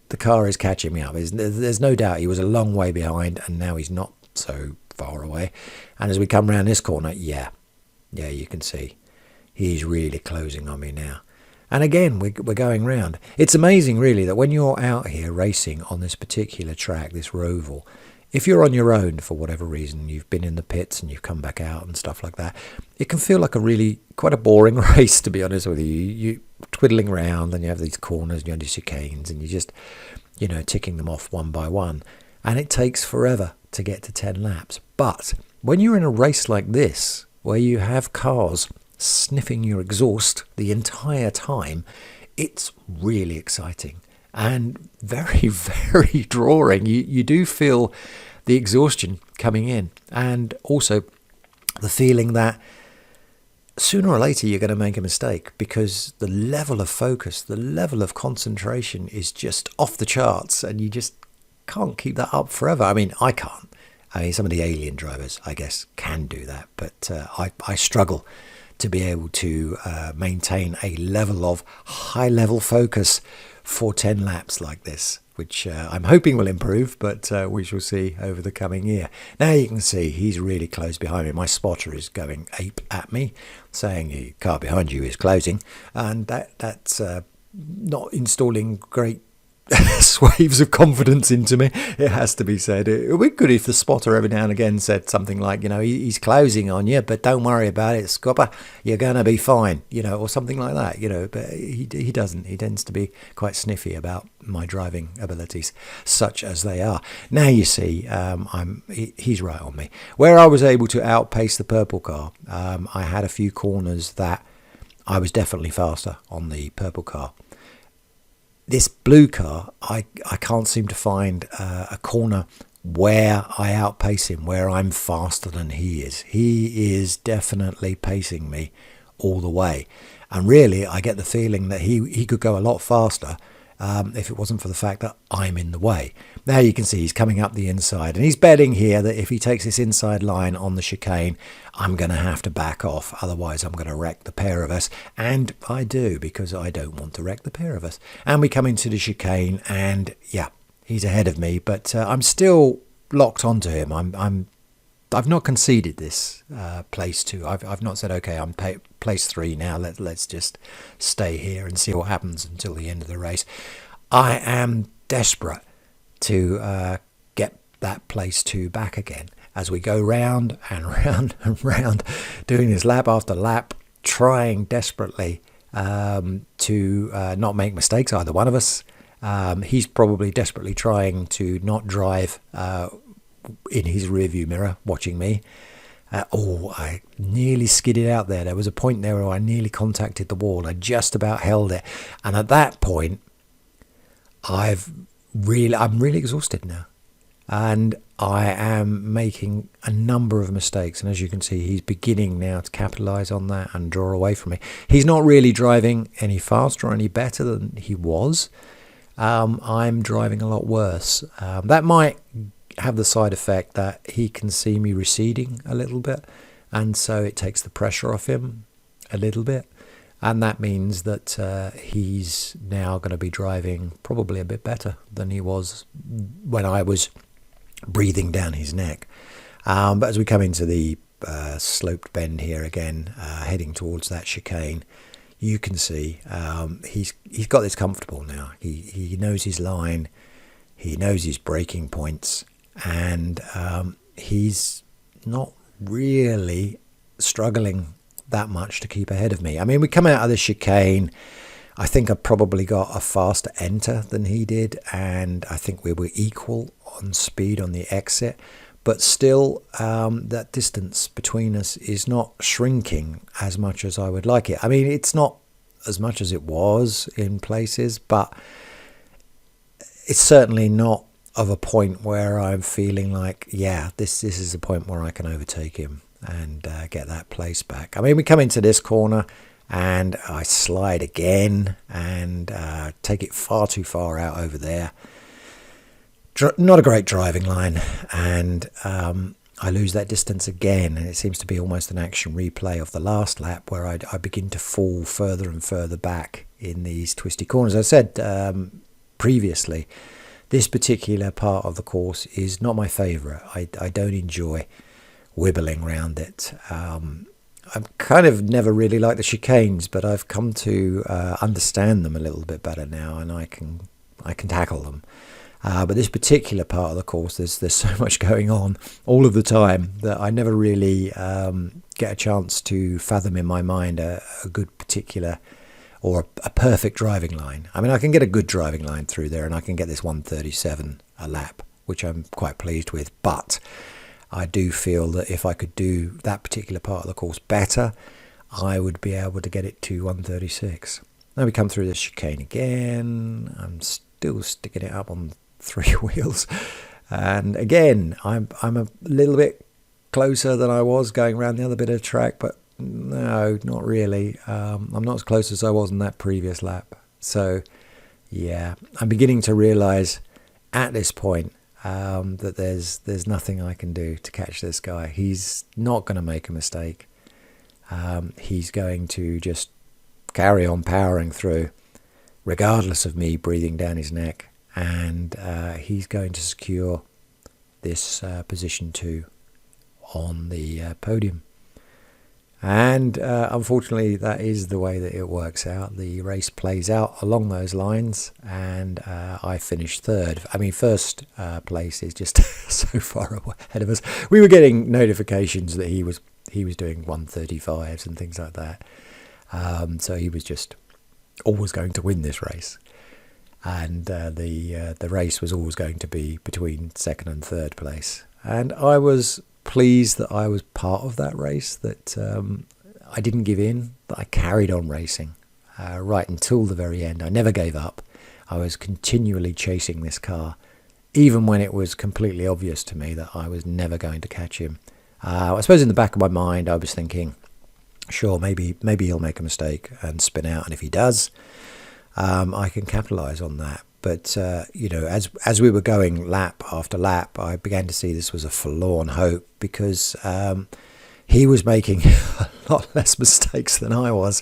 the car is catching me up. There's no doubt he was a long way behind, and now he's not so far away. And as we come around this corner, yeah, you can see he's really closing on me now. And again, we're going round. It's amazing, really, that when you're out here racing on this particular track, this Roval, if you're on your own for whatever reason, you've been in the pits and you've come back out and stuff like that, it can feel like quite a boring race, to be honest with you. You're twiddling around and you have these corners and you have these chicanes and you're just, ticking them off one by one. And it takes forever to get to 10 laps. But when you're in a race like this, where you have cars sniffing your exhaust the entire time, it's really exciting and very, very drawing. You do feel the exhaustion coming in, and also the feeling that sooner or later you're going to make a mistake, because the level of focus, the level of concentration is just off the charts, and you just can't keep that up forever. I mean, I can't. I mean, some of the alien drivers, I guess, can do that, but I struggle to be able to maintain a level of high-level focus for 10 laps like this, which I'm hoping will improve, but we shall see over the coming year. Now you can see he's really close behind me. My spotter is going ape at me, saying the car behind you is closing, and that's not installing great swaves of confidence into me, it has to be said. It would be good if the spotter every now and again said something like, he's closing on you, but don't worry about it, Scopper, you're going to be fine, or something like that, but he doesn't. He tends to be quite sniffy about my driving abilities, such as they are. Now you see, he's right on me. Where I was able to outpace the purple car, I had a few corners that I was definitely faster on the purple car. This blue car, I can't seem to find a corner where I outpace him, where I'm faster than he is. He is definitely pacing me all the way. And really, I get the feeling that he could go a lot faster if it wasn't for the fact that I'm in the way. Now you can see he's coming up the inside, and he's betting here that if he takes this inside line on the chicane, I'm going to have to back off, otherwise I'm going to wreck the pair of us. And I do, because I don't want to wreck the pair of us. And we come into the chicane, and yeah, he's ahead of me, but I'm still locked onto him. I've not conceded this place 2. I've not said, okay, I'm place 3 now. Let's just stay here and see what happens until the end of the race. I am desperate to get that place 2 back again as we go round and round and round, doing this lap after lap, trying desperately to not make mistakes, either one of us. He's probably desperately trying to not drive in his rearview mirror, watching me. I nearly skidded out there. There was a point there where I nearly contacted the wall. I just about held it. And at that point, I'm really exhausted now. And I am making a number of mistakes. And as you can see, he's beginning now to capitalise on that and draw away from me. He's not really driving any faster or any better than he was. I'm driving a lot worse. That might have the side effect that he can see me receding a little bit, and so it takes the pressure off him a little bit, and that means that he's now going to be driving probably a bit better than he was when I was breathing down his neck. But as we come into the sloped bend here again, heading towards that chicane, you can see he's got this comfortable now. He knows his line, he knows his braking points, and he's not really struggling that much to keep ahead of me. I mean, we come out of the chicane, I think I probably got a faster enter than he did, and I think we were equal on speed on the exit, but still that distance between us is not shrinking as much as I would like it. I mean, it's not as much as it was in places, but it's certainly not of a point where I'm feeling like, yeah, this is the point where I can overtake him and get that place back. I mean, we come into this corner and I slide again and take it far too far out over there. Not a great driving line, and I lose that distance again, and it seems to be almost an action replay of the last lap where I begin to fall further and further back in these twisty corners. I said previously, this particular part of the course is not my favourite. I don't enjoy wibbling around it. I've kind of never really liked the chicanes, but I've come to understand them a little bit better now, and I can tackle them. But this particular part of the course, there's so much going on all of the time that I never really get a chance to fathom in my mind a good particular or a perfect driving line. I mean, I can get a good driving line through there, and I can get this 137 a lap, which I'm quite pleased with. But I do feel that if I could do that particular part of the course better, I would be able to get it to 136. Now we come through this chicane again. I'm still sticking it up on 3 wheels, and again I'm a little bit closer than I was going around the other bit of track, but no, not really. I'm not as close as I was in that previous lap. So yeah, I'm beginning to realize at this point that there's nothing I can do to catch this guy. He's not going to make a mistake. He's going to just carry on powering through regardless of me breathing down his neck, and he's going to secure this position 2 on the podium. And unfortunately, that is the way that it works out. The race plays out along those lines, and I finished 3rd. I mean, first place is just so far ahead of us. We were getting notifications that he was doing 135s and things like that. So he was just always going to win this race, and the race was always going to be between 2nd and 3rd place. And I was pleased that I was part of that race, that I didn't give in, that I carried on racing right until the very end. I never gave up. I was continually chasing this car, even when it was completely obvious to me that I was never going to catch him. I suppose in the back of my mind I was thinking, sure, maybe he'll make a mistake and spin out, and if he does, I can capitalise on that. But as we were going lap after lap, I began to see this was a forlorn hope, because he was making a lot less mistakes than I was,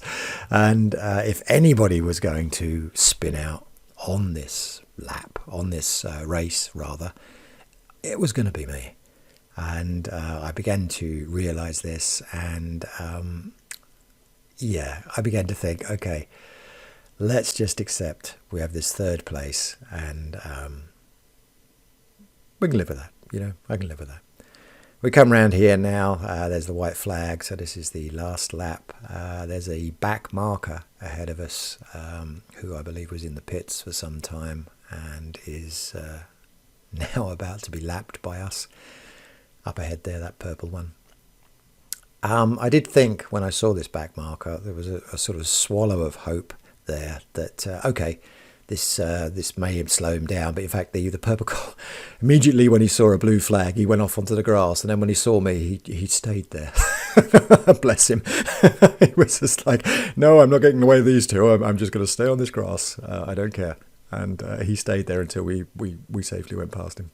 and if anybody was going to spin out on this lap, on this race rather, it was going to be me. And I began to realise this, and I began to think, okay, let's just accept we have this 3rd place, and we can live with that. I can live with that. We come round here now. There's the white flag, so this is the last lap. There's a back marker ahead of us, who I believe was in the pits for some time and is now about to be lapped by us. Up ahead there, that purple one. I did think when I saw this back marker, there was a sort of swallow of hope there that okay, this may have slowed him down, but in fact the purple car, immediately when he saw a blue flag, he went off onto the grass, and then when he saw me, he stayed there. Bless him. He was just like, no, I'm not getting away with these two. I'm just going to stay on this grass. I don't care. And he stayed there until we safely went past him.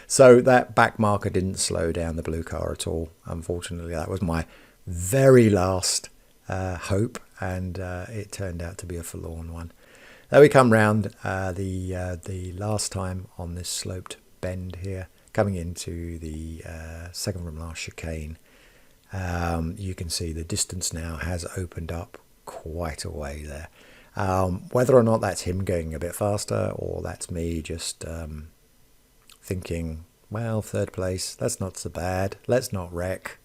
So that back marker didn't slow down the blue car at all. Unfortunately, that was my very last hope, and it turned out to be a forlorn one. There we come round the last time on this sloped bend here, coming into the second from last chicane. You can see the distance now has opened up quite a way there. Whether or not that's him going a bit faster, or that's me just thinking, well, 3rd place, that's not so bad, let's not wreck.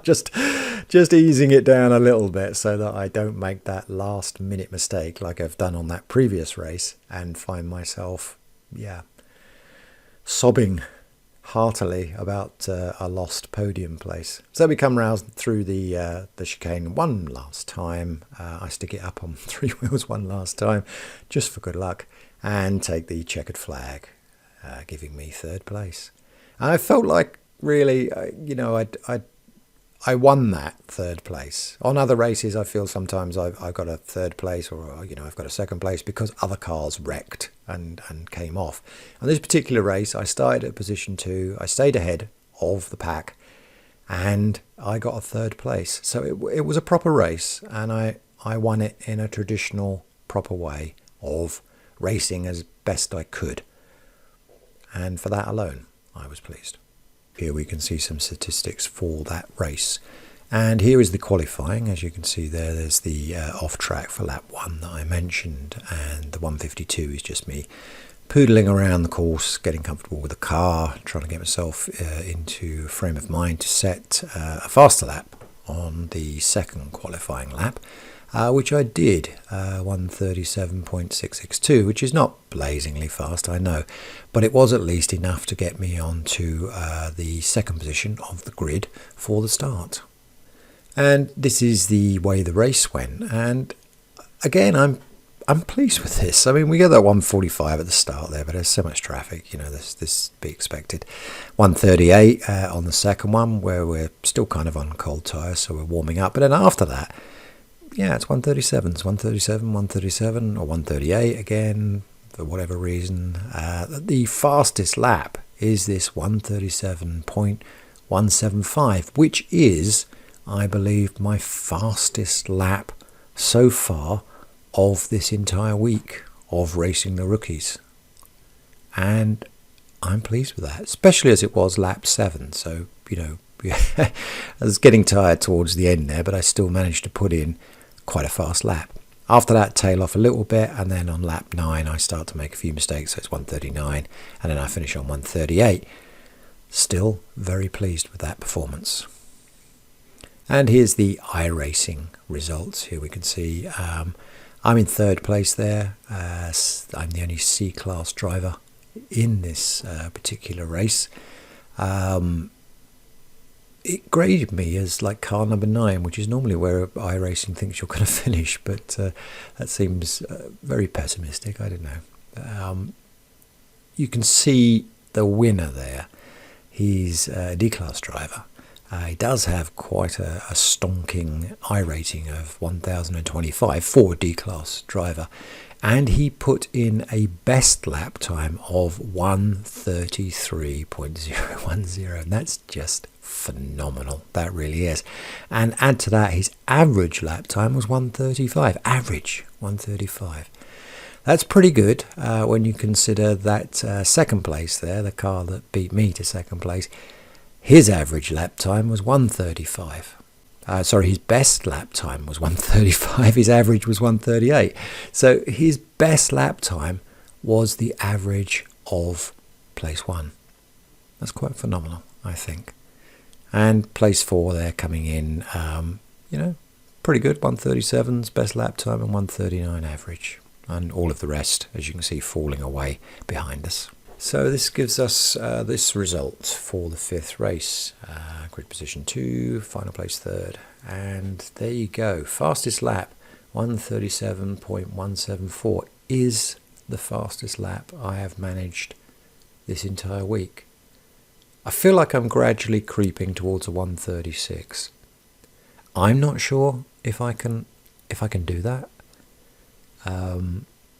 just easing it down a little bit so that I don't make that last minute mistake like I've done on that previous race and find myself sobbing heartily about a lost podium place. So we come round through the chicane one last time. I stick it up on 3 wheels one last time just for good luck, and take the checkered flag, giving me 3rd place. And I felt like really, I won that 3rd place. On other races, I feel sometimes I've got a 3rd place, or I've got a 2nd place because other cars wrecked and came off. On this particular race, I started at position 2. I stayed ahead of the pack, and I got a 3rd place. So it was a proper race, and I won it in a traditional, proper way of racing as best I could. And for that alone, I was pleased. Here we can see some statistics for that race. And here is the qualifying. As you can see there's the off-track for lap 1 that I mentioned, and the 152 is just me poodling around the course, getting comfortable with the car, trying to get myself into a frame of mind to set a faster lap on the second qualifying lap, which I did, 1:37.662, which is not blazingly fast, I know, but it was at least enough to get me onto the second position of the grid for the start. And this is the way the race went, and again, I'm pleased with this. I mean, we got that 145 at the start there, but there's so much traffic, you know, this be expected. 138 on the second one, where we're still kind of on cold tyres, so we're warming up. But then after that, yeah, it's 137. It's 137, 137, or 138 again, for whatever reason. The fastest lap is this 137.175, which is, I believe, my fastest lap so far of this entire week of racing the rookies. And I'm pleased with that, especially as it was lap 7. So, you know, I was getting tired towards the end there, but I still managed to put in quite a fast lap. After that, tail off a little bit, and then on lap 9 I start to make a few mistakes, so it's 139, and then I finish on 138. Still very pleased with that performance. And here's the iRating results. Here we can see I'm in third place there. I'm the only C-class driver in this particular race. It graded me as like car number 9, which is normally where iRacing thinks you're going to finish, but that seems very pessimistic. I don't know. You can see the winner there. He's a D-class driver. He does have quite a stonking iRating of 1025 for a D-class driver, and he put in a best lap time of 1:33.010, and that's just phenomenal. That really is. And add to that, his average lap time was 1:35. Average 1:35. That's pretty good when you consider that second place there, the car that beat me to second place, his average lap time was 1:35. His best lap time was 1:35. His average was 1:38. So his best lap time was the average of place 1. That's quite phenomenal, I think. And place 4 there coming in, pretty good. 1:37's best lap time and 1:39 average. And all of the rest, as you can see, falling away behind us. So this gives us this result for the 5th race. Grid position 2, final place 3rd. And there you go. Fastest lap, 1:37.174, is the fastest lap I have managed this entire week. I feel like I'm gradually creeping towards a 1:36. I'm not sure if I can do that.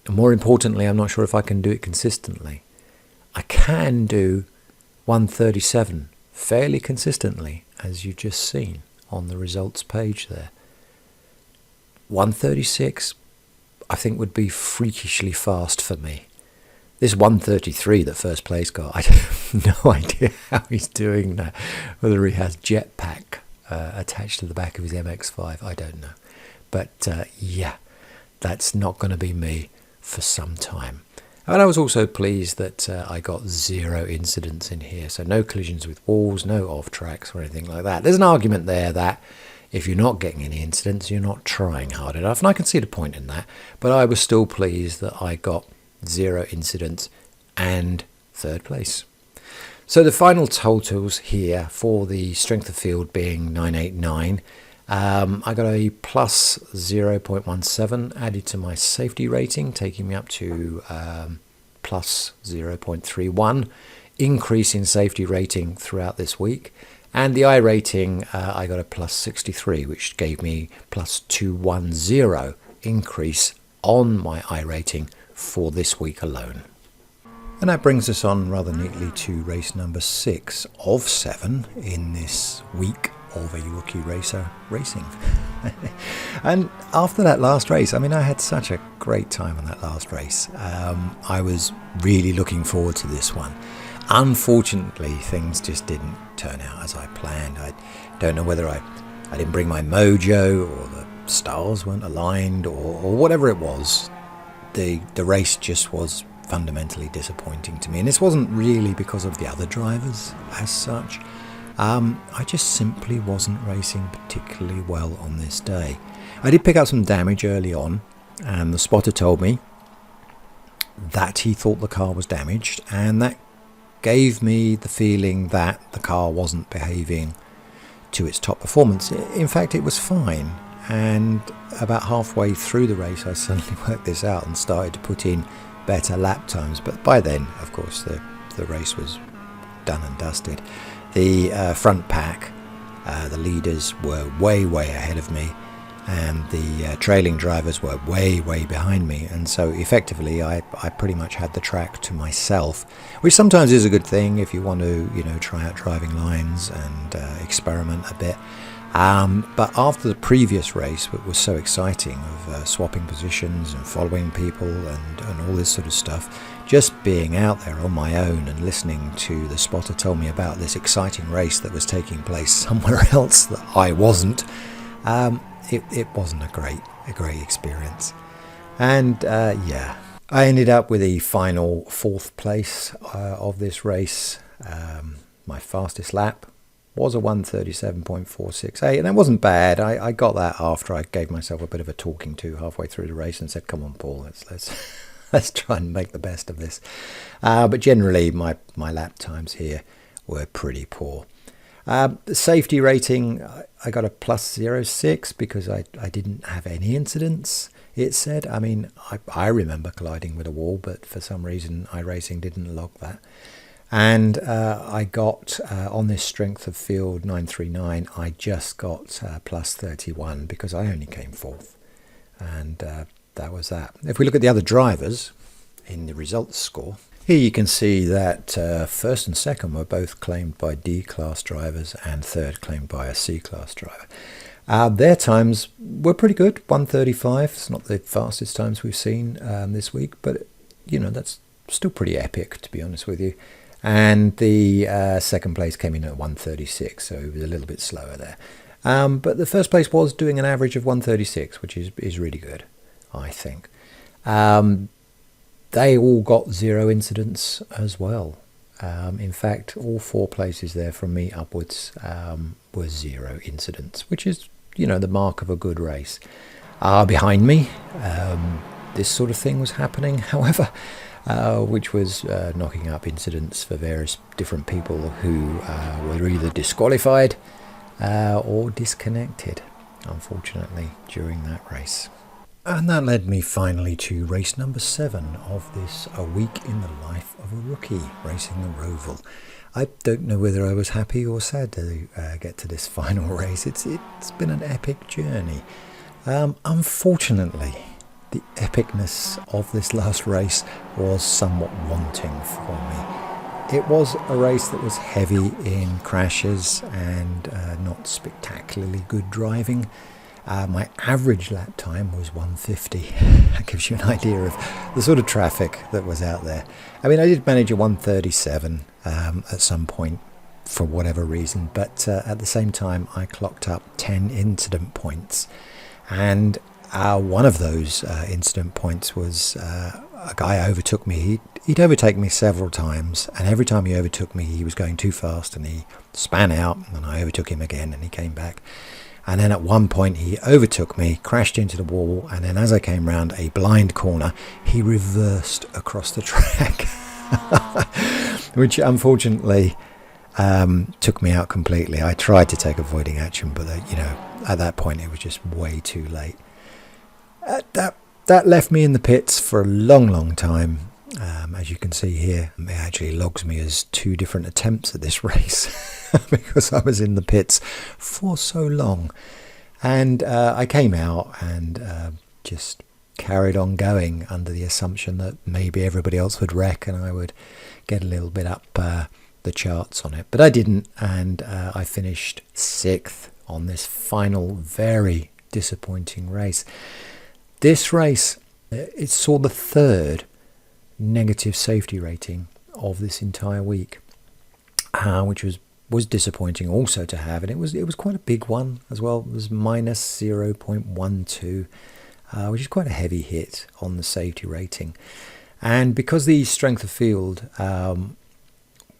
More importantly, I'm not sure if I can do it consistently. I can do 1:37 fairly consistently, as you've just seen on the results page there. 1:36, I think, would be freakishly fast for me. This 1:33 that first place got, I have no idea how he's doing that. Whether he has jetpack attached to the back of his MX-5, I don't know. But yeah, that's not going to be me for some time. And I was also pleased that I got 0 incidents in here. So no collisions with walls, no off tracks or anything like that. There's an argument there that if you're not getting any incidents, you're not trying hard enough. And I can see the point in that. But I was still pleased that I got 0 incidents and 3rd place. So the final totals here for the strength of field being 989. I got a plus 0.17 added to my safety rating, taking me up to plus 0.31, increase in safety rating throughout this week. And the iRating, I got a plus 63, which gave me plus 210 increase on my iRating for this week alone. And that brings us on rather neatly to race number 6 of 7 in this week of a rookie racer racing. And after that last race, I mean, I had such a great time on that last race. I was really looking forward to this one. Unfortunately, things just didn't turn out as I planned. I don't know whether I didn't bring my mojo, or the stars weren't aligned, or whatever it was. The race just was fundamentally disappointing to me, and this wasn't really because of the other drivers as such. I just simply wasn't racing particularly well on this day. I did pick up some damage early on, and the spotter told me that he thought the car was damaged, and that gave me the feeling that the car wasn't behaving to its top performance. In fact, it was fine, and about halfway through the race I suddenly worked this out and started to put in better lap times. But by then, of course, the race was done and dusted. The front pack, the leaders were way ahead of me, and the trailing drivers were way behind me, and so effectively I pretty much had the track to myself, which sometimes is a good thing if you want to, you know, try out driving lines and experiment a bit. But after the previous race, what was so exciting of swapping positions and following people and all this sort of stuff, just being out there on my own and listening to the spotter tell me about this exciting race that was taking place somewhere else that I wasn't, it wasn't a great experience. And yeah, I ended up with the final 4th place of this race. My fastest lap was a 1:37.468, and that wasn't bad. I got that after I gave myself a bit of a talking to halfway through the race and said, "Come on, Paul, let's try and make the best of this." But generally, my lap times here were pretty poor. The safety rating, I got a +0.6 because I didn't have any incidents, it said. I mean, I remember colliding with a wall, but for some reason iRating didn't log that. And I got, on this strength of field 939, I just got +31 because I only came 4th. And that was that. If we look at the other drivers in the results score, here you can see that 1st and 2nd were both claimed by D-class drivers, and 3rd claimed by a C-class driver. Their times were pretty good, 1:35. It's not the fastest times we've seen this week, but you know, that's still pretty epic, to be honest with you. And the 2nd place came in at 1:36, so it was a little bit slower there. But the 1st place was doing an average of 1:36, which is really good, I think. They all got 0 incidents as well. In fact, all 4 places there from me upwards were 0 incidents, which is, you know, the mark of a good race. Behind me, this sort of thing was happening, however, which was knocking up incidents for various different people who were either disqualified or disconnected, unfortunately, during that race. And that led me finally to race number 7 of this A Week in the Life of a Rookie, racing the Roval. I don't know whether I was happy or sad to get to this final race. It's been an epic journey. Unfortunately, the epicness of this last race was somewhat wanting for me. It was a race that was heavy in crashes and not spectacularly good driving. My average lap time was 1:50. That gives you an idea of the sort of traffic that was out there. I mean, I did manage a 1:37 at some point for whatever reason, but at the same time I clocked up 10 incident points, and one of those incident points was a guy overtook me. He'd overtake me several times, and every time he overtook me he was going too fast and he span out, and I overtook him again and he came back. And then at one point he overtook me, crashed into the wall, and then as I came round a blind corner, he reversed across the track, which unfortunately took me out completely. I tried to take avoiding action, but you know, at that point it was just way too late. That left me in the pits for a long time. As you can see here, it actually logs me as 2 different attempts at this race because I was in the pits for so long. And I came out and just carried on going under the assumption that maybe everybody else would wreck and I would get a little bit up the the charts on it, but I didn't, and I finished 6th on this final very disappointing race. This race, it saw the 3rd negative safety rating of this entire week, which was disappointing also to have, and it was quite a big one as well. It was minus 0.12, which is quite a heavy hit on the safety rating. And because the strength of field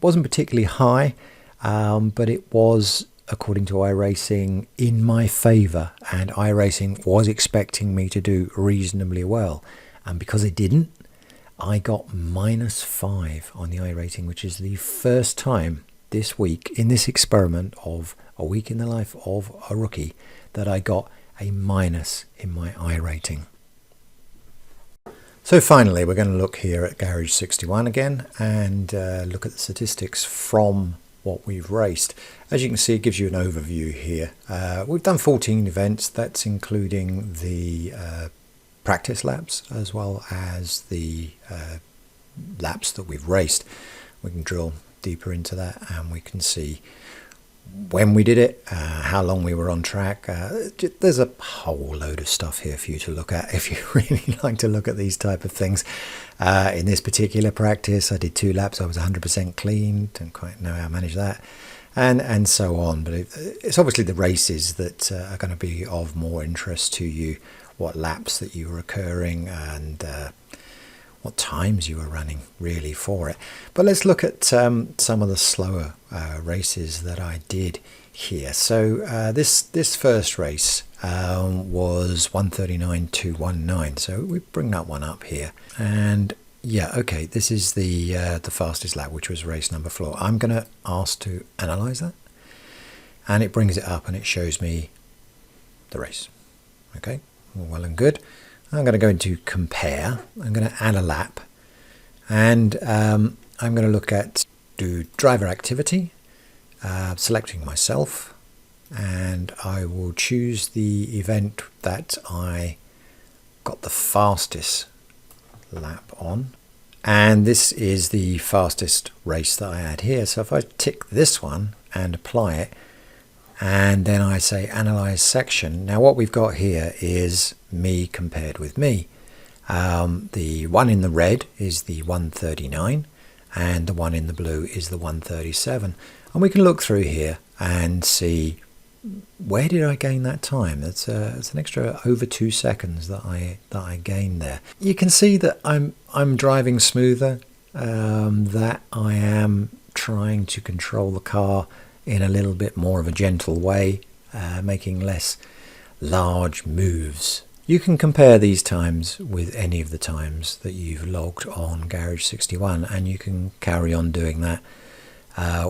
wasn't particularly high, but it was, according to iRating, in my favour, and iRating was expecting me to do reasonably well, and because it didn't, I got -5 on the iRating, which is the first time this week in this experiment of a week in the life of a rookie that I got a minus in my iRating. So finally, we're going to look here at Garage 61 again and look at the statistics from what we've raced. As you can see, it gives you an overview here. We've done 14 events. That's including the practice laps as well as the laps that we've raced. We can drill deeper into that and we can see when we did it, how long we were on track. There's a whole load of stuff here for you to look at if you really like to look at these type of things. In this particular practice, I did 2 laps. I was 100% clean. Don't quite know how I managed that, and so on. But it's obviously the races that are going to be of more interest to you. What laps that you were occurring and what times you were running really for it. But let's look at some of the slower races that I did here. So this first race was 1:39.219. So we bring that one up here, and yeah, okay, this is the fastest lap, which was race number 4. I'm going to ask to analyze that, and it brings it up and it shows me the race. Okay, well and good. I'm going to go into compare. I'm going to add a lap, and I'm going to look at do driver activity, selecting myself, and I will choose the event that I got the fastest lap on, and this is the fastest race that I had here. So if I tick this one and apply it, and then I say analyze section. Now what we've got here is me compared with me. The one in the red is the 1:39 and the one in the blue is the 1:37, and we can look through here and see where did I gain that time. It's an extra over 2 seconds that I gained there. You can see that I'm driving smoother, that I am trying to control the car in a little bit more of a gentle way, making less large moves. You can compare these times with any of the times that you've logged on Garage 61, and you can carry on doing that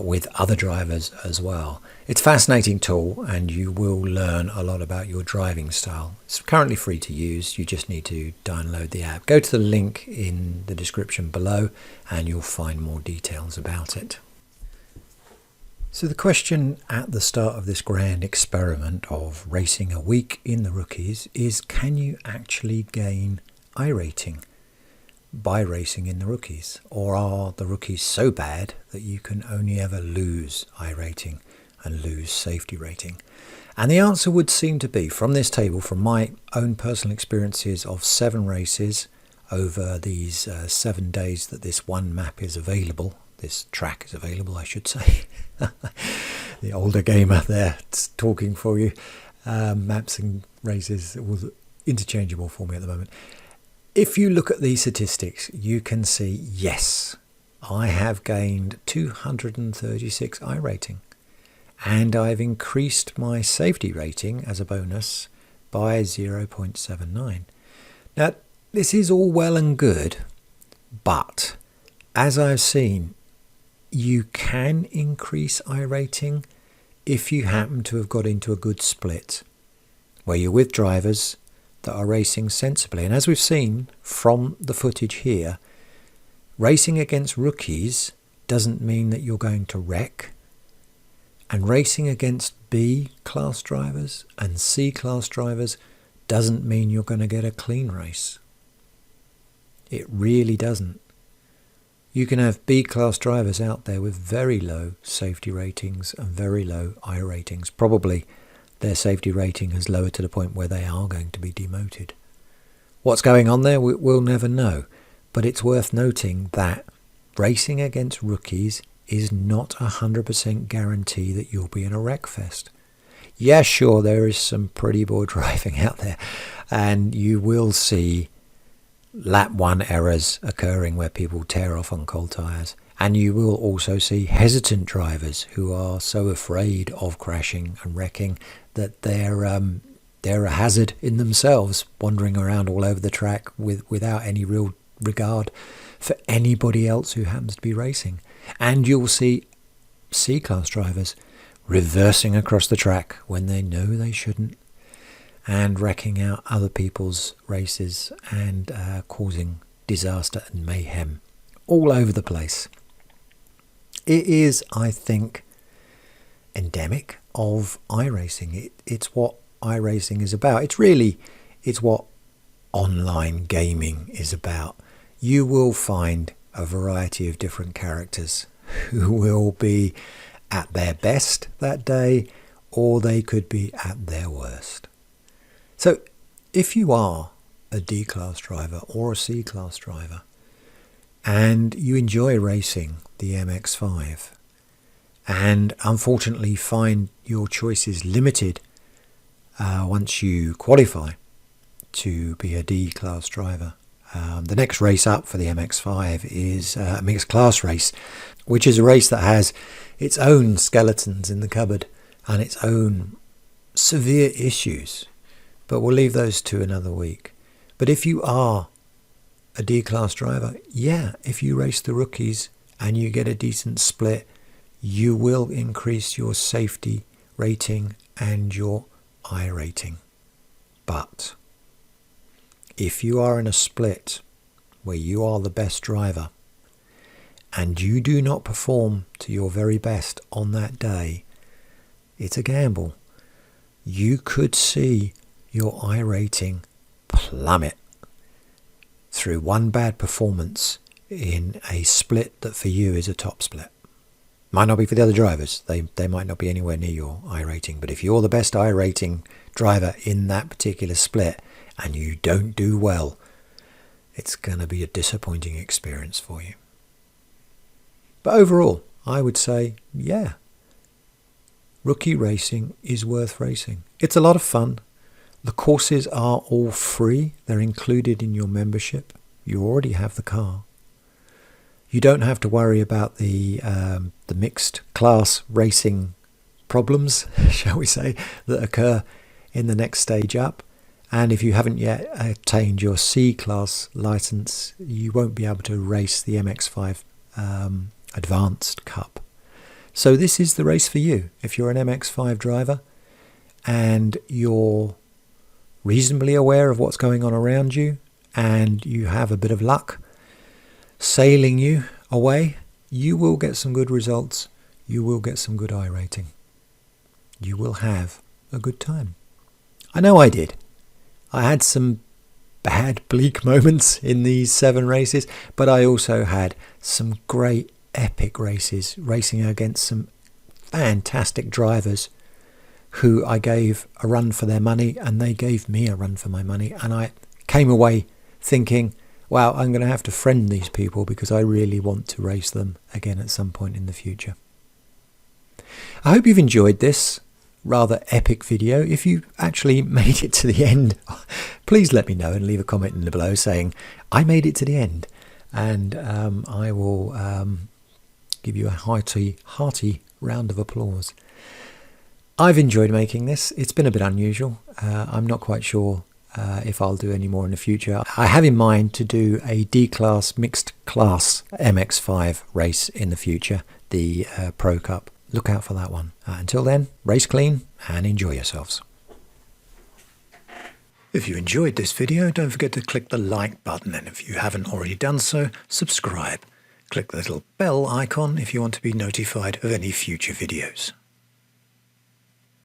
with other drivers as well. It's a fascinating tool, and you will learn a lot about your driving style. It's currently free to use. You just need to download the app. Go to the link in the description below and you'll find more details about it. So the question at the start of this grand experiment of racing a week in the rookies is, can you actually gain iRating by racing in the rookies? Or are the rookies so bad that you can only ever lose iRating and lose safety rating? And the answer would seem to be, from this table, from my own personal experiences of 7 races over these 7 days that this one map is available, this track is available, I should say. The older gamer there talking for you. Maps and races was interchangeable for me at the moment. If you look at these statistics, you can see, yes, I have gained 236 iRating, and I've increased my safety rating as a bonus by 0.79. Now, this is all well and good, but as I've seen, you can increase iRating if you happen to have got into a good split where you're with drivers that are racing sensibly. And as we've seen from the footage here, racing against rookies doesn't mean that you're going to wreck, and racing against B class drivers and C class drivers doesn't mean you're going to get a clean race. It really doesn't. You can have B-class drivers out there with very low safety ratings and very low iRatings. Probably their safety rating has lowered to the point where they are going to be demoted. What's going on there, we'll never know. But it's worth noting that racing against rookies is not 100% guarantee that you'll be in a wreck fest. Yeah, sure, there is some pretty poor driving out there, and you will see lap 1 errors occurring where people tear off on cold tyres. And you will also see hesitant drivers who are so afraid of crashing and wrecking that they're a hazard in themselves, wandering around all over the track without any real regard for anybody else who happens to be racing. And you'll see C-class drivers reversing across the track when they know they shouldn't, and wrecking out other people's races and causing disaster and mayhem all over the place. It is, I think, endemic of iRacing. It's what iRacing is about. It's what online gaming is about. You will find a variety of different characters who will be at their best that day, or they could be at their worst. So if you are a D-class driver or a C-class driver and you enjoy racing the MX-5 and unfortunately find your choices limited once you qualify to be a D-class driver, the next race up for the MX-5 is a mixed class race, which is a race that has its own skeletons in the cupboard and its own severe issues. But we'll leave those to another week. But if you are a D-class driver, yeah, if you race the rookies and you get a decent split, you will increase your safety rating and your iRating. But if you are in a split where you are the best driver and you do not perform to your very best on that day, it's a gamble. You could see your iRating plummet through one bad performance in a split that for you is a top split. Might not be for the other drivers. They might not be anywhere near your iRating. But if you're the best iRating driver in that particular split and you don't do well, it's going to be a disappointing experience for you. But overall, I would say, yeah, rookie racing is worth racing. It's a lot of fun. The courses are all free. They're included in your membership. You already have the car. You don't have to worry about the mixed class racing problems, shall we say, that occur in the next stage up. And if you haven't yet attained your C-class license, you won't be able to race the MX-5 Advanced Cup. So this is the race for you. If you're an MX-5 driver and you're reasonably aware of what's going on around you and you have a bit of luck sailing you away, you will get some good results. You will get some good iRating. You will have a good time. I know I did. I had some bad, bleak moments in these 7 races, but I also had some great, epic races, racing against some fantastic drivers who I gave a run for their money and they gave me a run for my money, and I came away thinking, wow, I'm going to have to friend these people because I really want to race them again at some point in the future. I hope you've enjoyed this rather epic video. If you actually made it to the end, please let me know and leave a comment in the below saying I made it to the end, and I will give you a hearty round of applause. I've enjoyed making this. It's been a bit unusual. I'm not quite sure if I'll do any more in the future. I have in mind to do a D-class mixed class MX-5 race in the future, the Pro Cup. Look out for that one. Until then, race clean and enjoy yourselves. If you enjoyed this video, don't forget to click the like button, and if you haven't already done so, subscribe. Click the little bell icon if you want to be notified of any future videos.